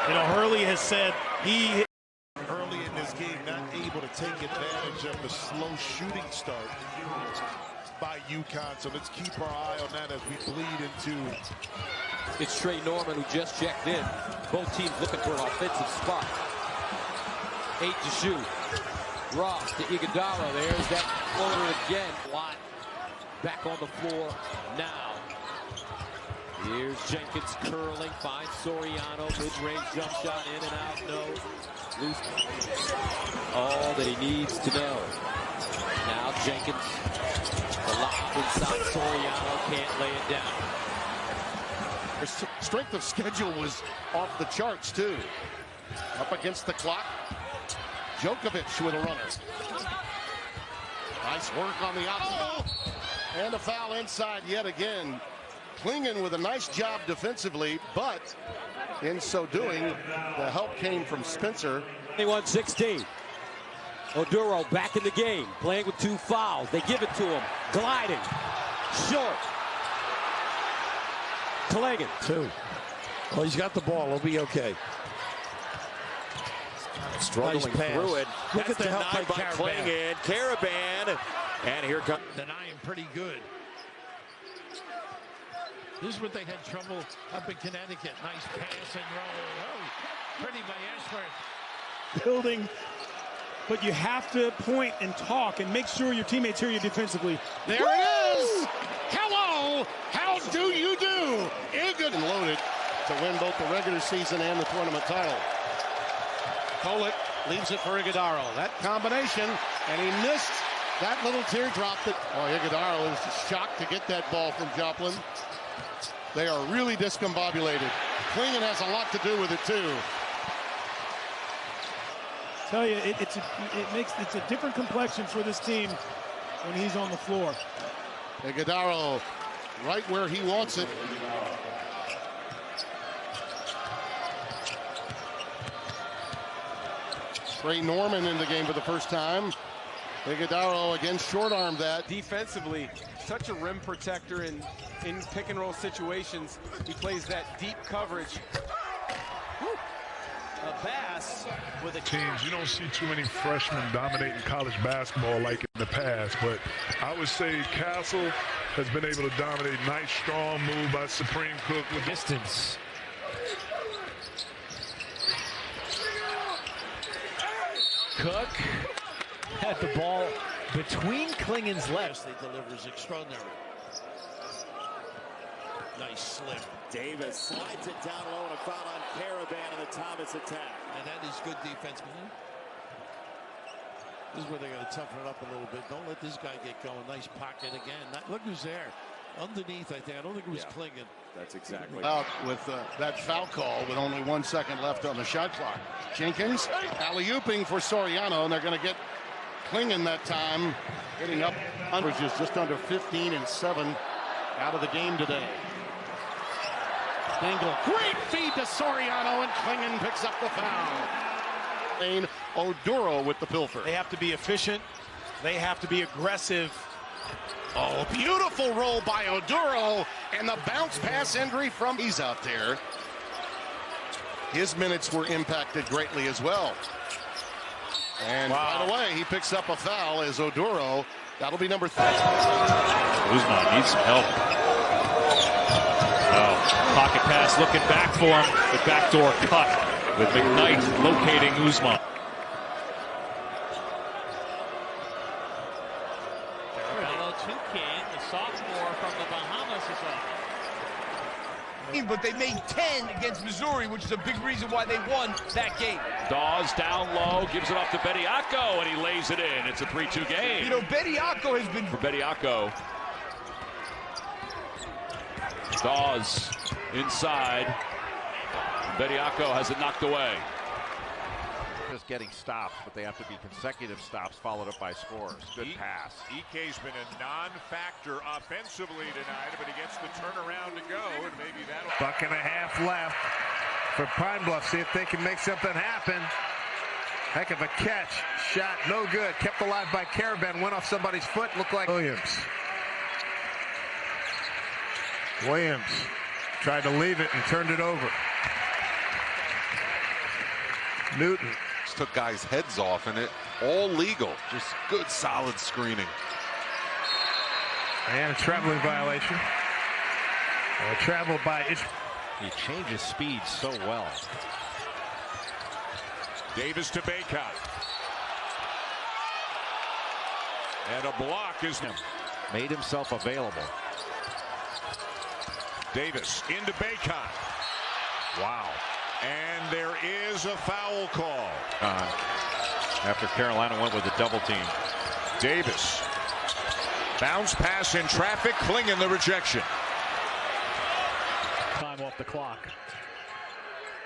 Hurley has said he early in this game not able to take advantage of the slow shooting start by UConn. So let's keep our eye on that as we bleed into. It's Trey Norman who just checked in. Both teams looking for an offensive spot. 8 to shoot. Ross to Iguodala. There's that floater again. Watt back on the floor now. Here's Jenkins curling, finds Soriano, mid-range jump shot, in and out, no. Loose. All that he needs to know. Now Jenkins, the lob inside Soriano, can't lay it down. Their strength of schedule was off the charts, too. Up against the clock. Djokovic with a runner. Nice work on the outside. And a foul inside yet again. Clingan with a nice job defensively, but in so doing, the help came from Spencer. 21-16. Oduro back in the game, playing with 2 fouls. They give it to him, gliding, short. Clingan. 2. Well, he's got the ball. He'll be okay. Struggling through it. Look at the help by Clingan. Caravan. And here comes. Denying pretty good. This is what they had trouble up in Connecticut. Nice pass and roll. Oh, pretty by Ashford. building, but you have to point and talk and make sure your teammates hear you defensively. There it is! Hello! How do you do? Good and loaded to win both the regular season and the tournament title. Kolek leaves it for Iguodala. That combination, and he missed that little teardrop. Iguodala is shocked to get that ball from Joplin. They are really discombobulated. Clingan has a lot to do with it too. Tell you, it's a different complexion for this team when he's on the floor. Iguodala right where he wants it. Trey Norman in the game for the first time. Iguodala again short-armed that. Defensively, such a rim protector in pick and roll situations. He plays that deep coverage. A pass with a teams. You don't see too many freshmen dominating college basketball like in the past, but I would say Castle has been able to dominate. Nice, strong move by Supreme Cook with distance. Cook had the ball between Clingan's legs. They delivers extraordinary. Nice slip. Davis slides it down low and a foul on Caravan in the Thomas attack. And that is good defense. This is where they're going to toughen it up a little bit. Don't let this guy get going. Nice pocket again. Look who's there. Underneath, I think. I don't think it was Clingan. That's exactly. Out with that foul call with only 1 second left on the shot clock. Jenkins alley-ooping for Soriano, and they're going to get Clingan that time. Getting up, averages just under 15 and 7 out of the game today. Dingle, great feed to Soriano, and Clingan picks up the foul. Oduro with the pilfer. They have to be efficient. They have to be aggressive. Oh, beautiful roll by Oduro, and the bounce pass injury from he's out there. his minutes were impacted greatly as well. And right away, he picks up a foul as Oduro. That'll be number 3. Uzman needs some help. Oh, pocket pass looking back for him. The backdoor cut with McKnight locating Uzman. The sophomore from the Bahamas is up. But they made 10 against Missouri, which is a big reason why they won that game. Dawes down low, gives it off to Bediako, and he lays it in. It's a 3-2 game. You know, Bediako has been... For Bediako. Dawes inside. Bediako has it knocked away. Just getting stops, but they have to be consecutive stops followed up by scores. Good pass. Ike's been a non-factor offensively tonight, but he gets the turnaround to go, and maybe that'll... Buck and a half left for Pine Bluff. See if they can make something happen. Heck of a catch. Shot no good. Kept alive by Caravan. Went off somebody's foot. Looked like Williams. Williams tried to leave it and turned it over. Newton. Took guys' heads off, and it all legal. Just good, solid screening. And a traveling violation. Travel by... He changes speed so well. Davis to Baycott. And a block is him. Made himself available. Davis into Baycott. Wow. And there is a foul call. After Carolina went with a double team. Davis. Bounce pass in traffic. Clingan the rejection. Time off the clock.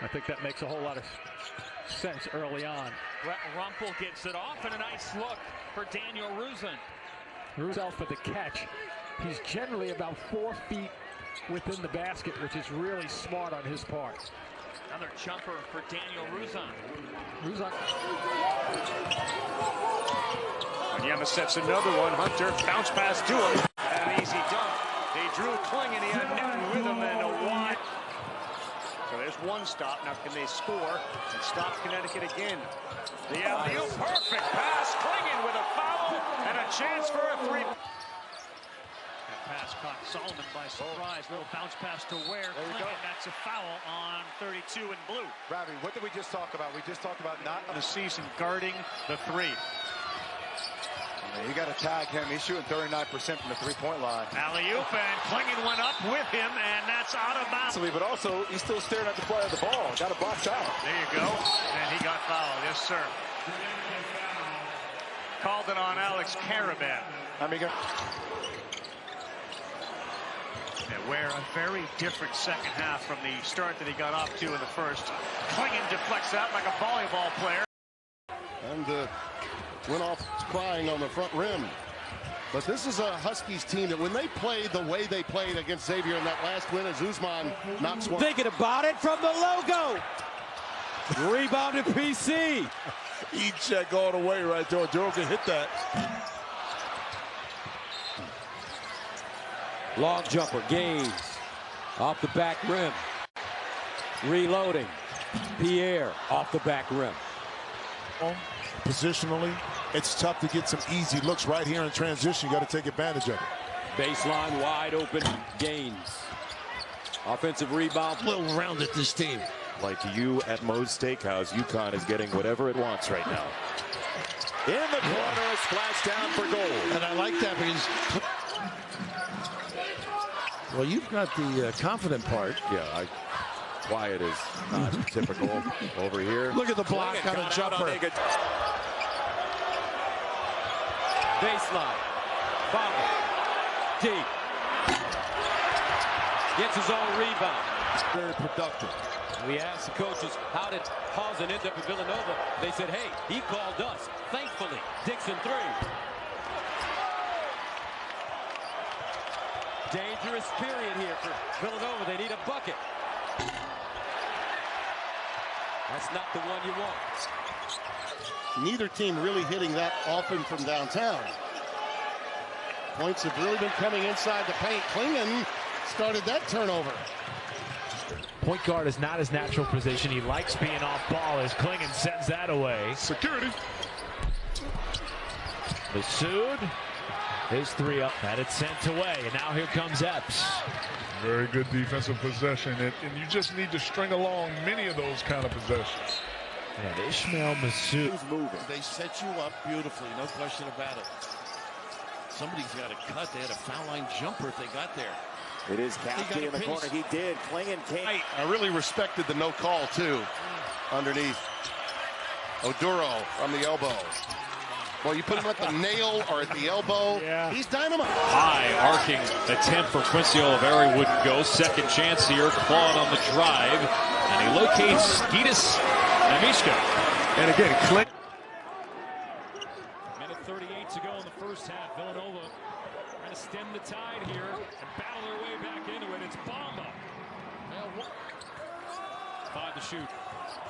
I think that makes a whole lot of sense early on. Rumpel gets it off, and a nice look for Daniel Ruzan. Ruzan for the catch. He's generally about 4 feet within the basket, which is really smart on his part. Another jumper for Daniel Ruzan. Onyema sets another one. Hunter bounce pass to him. And an easy dunk. They drew Clingan. He had Newton with him and a wide. So there's one stop. Now can they score and stop Connecticut again? The alley-oop. Perfect pass. Clingan with a foul and a chance for a 3. Pass caught Solomon by surprise. Little bounce pass to Ware. Clingan, that's a foul on 32 in blue. Ravi, what did we just talk about? We just talked about not the season guarding the 3. You got to tag him. He's shooting 39% from the 3-point line. Alley-oop, and Clingan went up with him, and that's out of bounds. But also, he's still staring at the play of the ball. Got to box out. There you go. And he got fouled. Yes, sir. Called it on Alex Caravan. Where a very different second half from the start that he got off to in the first. Clingan deflects that like a volleyball player. And went off crying on the front rim. But this is a Huskies team that when they play the way they played against Xavier in that last win as Uzman knocks one. Thinking about it from the logo. Rebounded PC. E-check all the way right there. Joe can hit that. Long jumper, Gaines, off the back rim. Reloading, Pierre, off the back rim. Positionally, it's tough to get some easy looks right here in transition. You got to take advantage of it. Baseline wide open, Gaines. Offensive rebound. A little rounded this team. Like you at Moe's Steakhouse, UConn is getting whatever it wants right now. In the corner, a splash down for goal. And I like that because... Well, you've got the confident part. Yeah, quiet is not typical over here. Look at the block on a jumper. Baseline. Bobby. Deep. Gets his own rebound. Very productive. We asked the coaches, how did Hausen end up at Villanova? They said, hey, he called us. Thankfully, Dixon 3. Dangerous period here for Villanova. They need a bucket. That's not the one you want. Neither team really hitting that often from downtown. Points have really been coming inside the paint. Clingan started that turnover. Point guard is not his natural position. He likes being off ball as Clingan sends that away. Security. Masood, his three up, had it sent away, and now here comes Epps. Very good defensive possession, and you just need to string along many of those kind of possessions. And Ishmael Masood. Who's moving? They set you up beautifully, no question about it. Somebody's got to cut. They had a foul line jumper if they got there. It is Caskey in the corner. He did. Clingan came. I really respected the no call, too, underneath. Oduro from the elbow. Well, you put him at the nail or at the elbow. Yeah. He's dynamite. High arcing attempt from Quincy Oliveri wouldn't go. Second chance here. Claude on the drive. And he locates Gitas Namishka. And again, Click. Minute 38 to go in the first half. Villanova trying to stem the tide here and battle their way back into it. It's Bamba. 5 to shoot.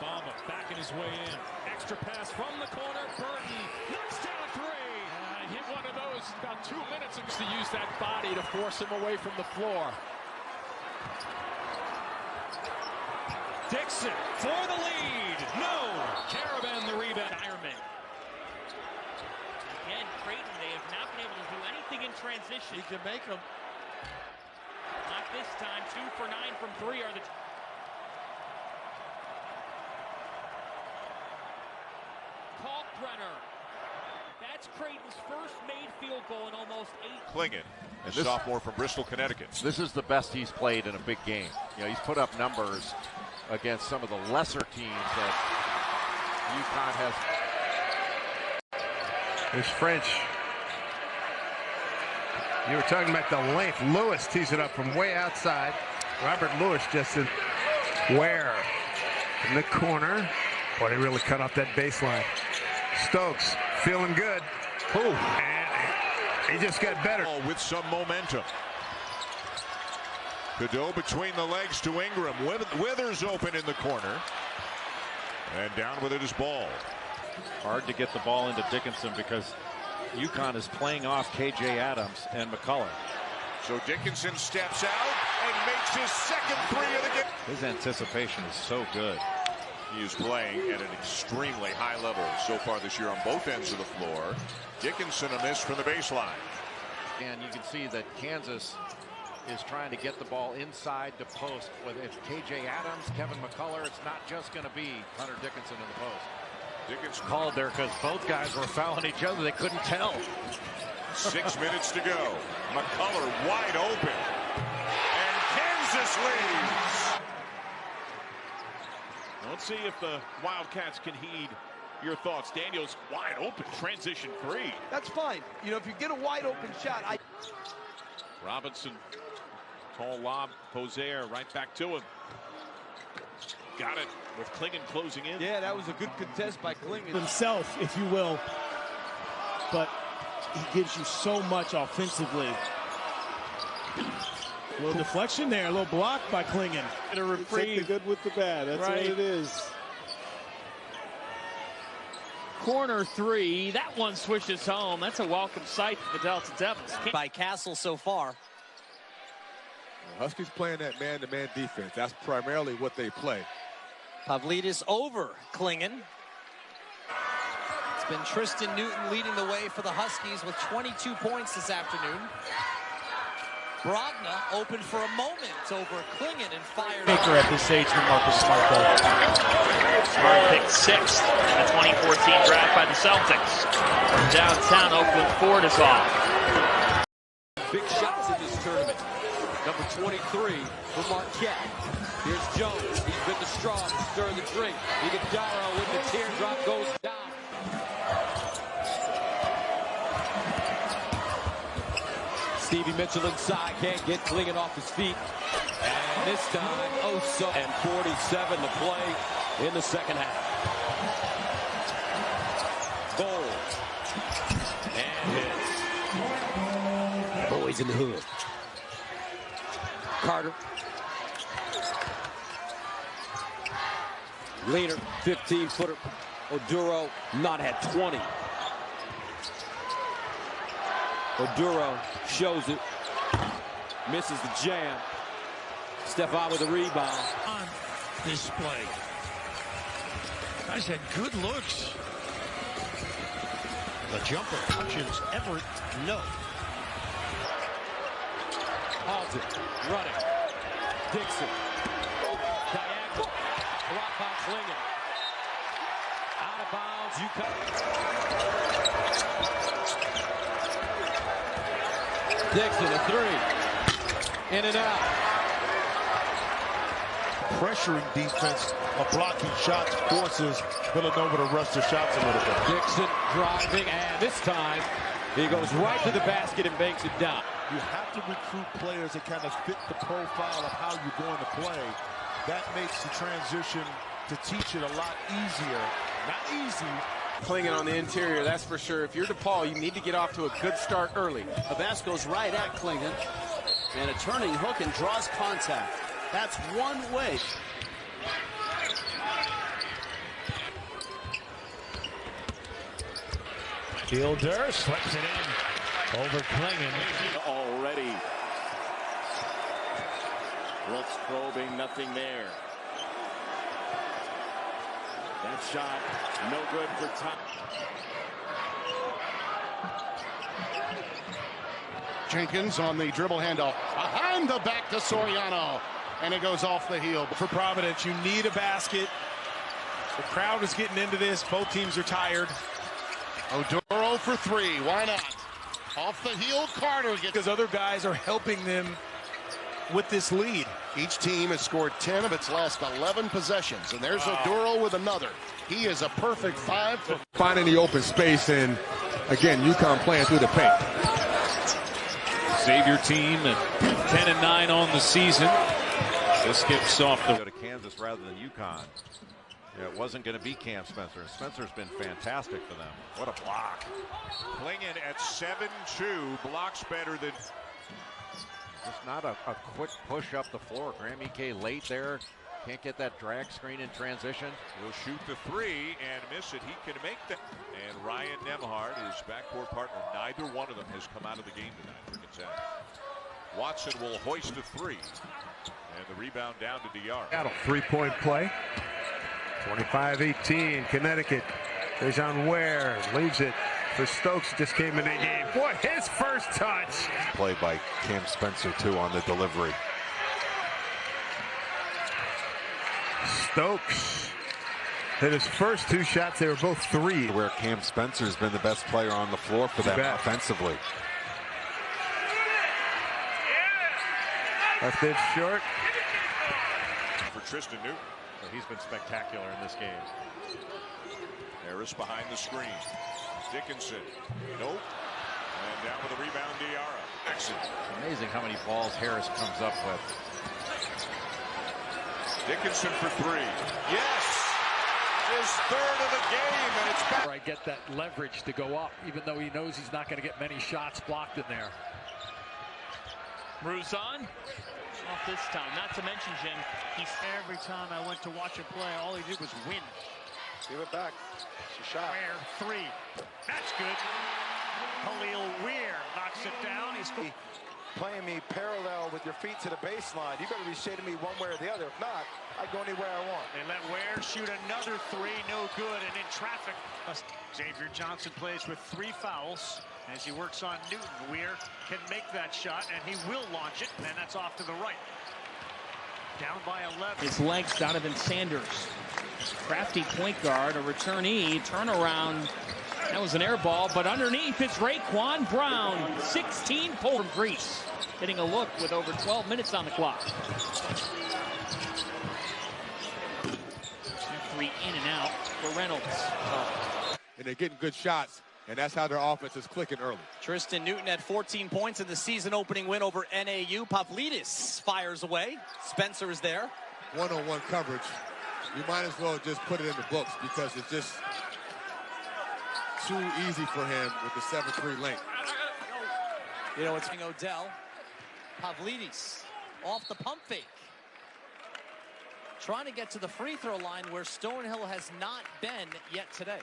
Bamba backing his way in. Extra pass from the corner. Burton knocks down a three. Hit one of those about 2 minutes ago to use that body to force him away from the floor. Dixon for the lead. No. Caravan the rebound. Ironman. Again, Creighton, they have not been able to do anything in transition. He can make them. Not this time. 2 for 9 from 3 are the... Kalkbrenner. That's Creighton's first made field goal in almost 8. Clingan, a sophomore from Bristol, Connecticut. This is the best he's played in a big game. You know, he's put up numbers against some of the lesser teams that UConn has. There's French. You were talking about the length. Lewis tees it up from way outside. Robert Lewis just in Ware in the corner. Boy, he really cut off that baseline. Stokes feeling good. Ooh. And he just got better. With some momentum. Cadeau between the legs to Ingram. Withers open in the corner. And down with it is Ball. Hard to get the ball into Dickinson because UConn is playing off KJ Adams and McCullough. So Dickinson steps out and makes his second three of the game. His anticipation is so good. He is playing at an extremely high level so far this year on both ends of the floor. Dickinson a miss from the baseline. And you can see that Kansas is trying to get the ball inside the post. Whether it's KJ Adams, Kevin McCullough, it's not just going to be Hunter Dickinson in the post. Dickinson called there because both guys were fouling each other. They couldn't tell. 6 minutes to go. McCullough wide open. And Kansas leads. Let's see if the Wildcats can heed your thoughts. Daniels wide open, transition 3. That's fine. You know, if you get a wide open shot, Robinson, tall lob, Poser right back to him. Got it with Clingan closing in. Yeah, that was a good contest by Clingan. Himself, if you will, but he gives you so much offensively. A little deflection there, a little block by Clingan. And a reprieve. Take the good with the bad. That's right. What it is. Corner 3. That one swishes home. That's a welcome sight for the Delta Devils. By Castle so far. Huskies playing that man-to-man defense. That's primarily what they play. Pavlidis over Clingan. It's been Tristan Newton leading the way for the Huskies with 22 points this afternoon. Brogna open for a moment over Clingan and fired. Baker at this age for Marcus Smart. Smart picked 6th in the 2014 draft by the Celtics. From downtown, Oakland Ford is off. Big shots in this tournament. Number 23 for Marquette. Here's Jones. He's been the straw to stir the drink. Iguodala with the teardrop goes down. Stevie Mitchell inside, can't get Clingan off his feet. And this time, and 47 to play in the second half. Goal. And hits. Boys in the hood. Carter. Leaner, 15-footer. Oduro not at 20. Oduro shows it. Misses the jam. Stefan with a rebound. On display. Guys had good looks. The jumper. Options Everett, no. Halted, running. Dixon. Diagonal. Blocked by Clingan. Out of bounds. Dixon, a three. In and out. Pressuring defense of blocking shots forces Villanova to rush the shots a little bit. Dixon driving, and this time he goes right to the basket and banks it down. You have to recruit players that kind of fit the profile of how you're going to play. That makes the transition to teach it a lot easier. Not easy. Clingan on the interior, that's for sure. If you're DePaul, you need to get off to a good start early. Abbas goes right at Clingan, and a turning hook and draws contact. That's one way. Fielder slips it in over Clingan. Already. Brooks probing, nothing there. That shot, no good for Tom. Jenkins on the dribble handoff. Behind the back to Soriano. And it goes off the heel. For Providence, you need a basket. The crowd is getting into this. Both teams are tired. Oduro for three. Why not? Off the heel, Carter gets... Because other guys are helping them with this lead. Each team has scored 10 of its last 11 possessions. And there's Oduro with another. He is a perfect 5 for... Finding the open space, and again, UConn playing through the paint. Xavier team at 10-9 on the season. This gets off the... Go to Kansas rather than UConn. Yeah, it wasn't going to be Cam Spencer. Spencer's been fantastic for them. What a block. Clingan at 7-2, blocks better than... Just not a quick push up the floor. Graham Ike late there. Can't get that drag screen in transition. He'll shoot the three and miss it. He can make that. And Ryan Nembhard, his backcourt partner, neither one of them has come out of the game tonight for Gonzaga. Watson will hoist a three. And the rebound down to Diarra. Three-point play. 25-18, Connecticut. Dejan Ware leaves it for Stokes. Just came in the game. Boy, his first touch. Play by Cam Spencer, too, on the delivery. Stokes hit his first two shots. They were both three. Where Cam Spencer's been the best player on the floor for them offensively. Left it short. For Tristan Newton. He's been spectacular in this game. Harris behind the screen. Dickinson. Nope. And down with a rebound, Diarra. It's amazing how many balls Harris comes up with. Dickinson for three. Yes! His third of the game, and it's back. I get that leverage to go up, even though he knows he's not going to get many shots blocked in there. Ruzan off this time. Not to mention, Jim, he's every time I went to watch him play, all he did was win. Give it back. It's a shot. Weir, three. That's good. Khalil Weir knocks it down. He's playing me parallel with your feet to the baseline. You better be shading me one way or the other. If not, I go anywhere I want. They let Ware shoot another three, no good, and in traffic. Xavier Johnson plays with 3 fouls as he works on Newton. Weir can make that shot, and he will launch it, and that's off to the right. Down by 11. His legs, Donovan Sanders. Crafty point guard, a returnee, turnaround. That was an air ball, but underneath it's Raekwon Brown. 16 points from Greece. Getting a look with over 12 minutes on the clock. Three in and out for Reynolds. And they're getting good shots, and that's how their offense is clicking early. Tristan Newton had 14 points in the season-opening win over NAU. Pavlidis fires away. Spencer is there. One-on-one coverage. You might as well just put it in the books because it's just too easy for him with the 7-3 length. You know, it's Odell. Pavlidis off the pump fake. Trying to get to the free throw line where Stonehill has not been yet today.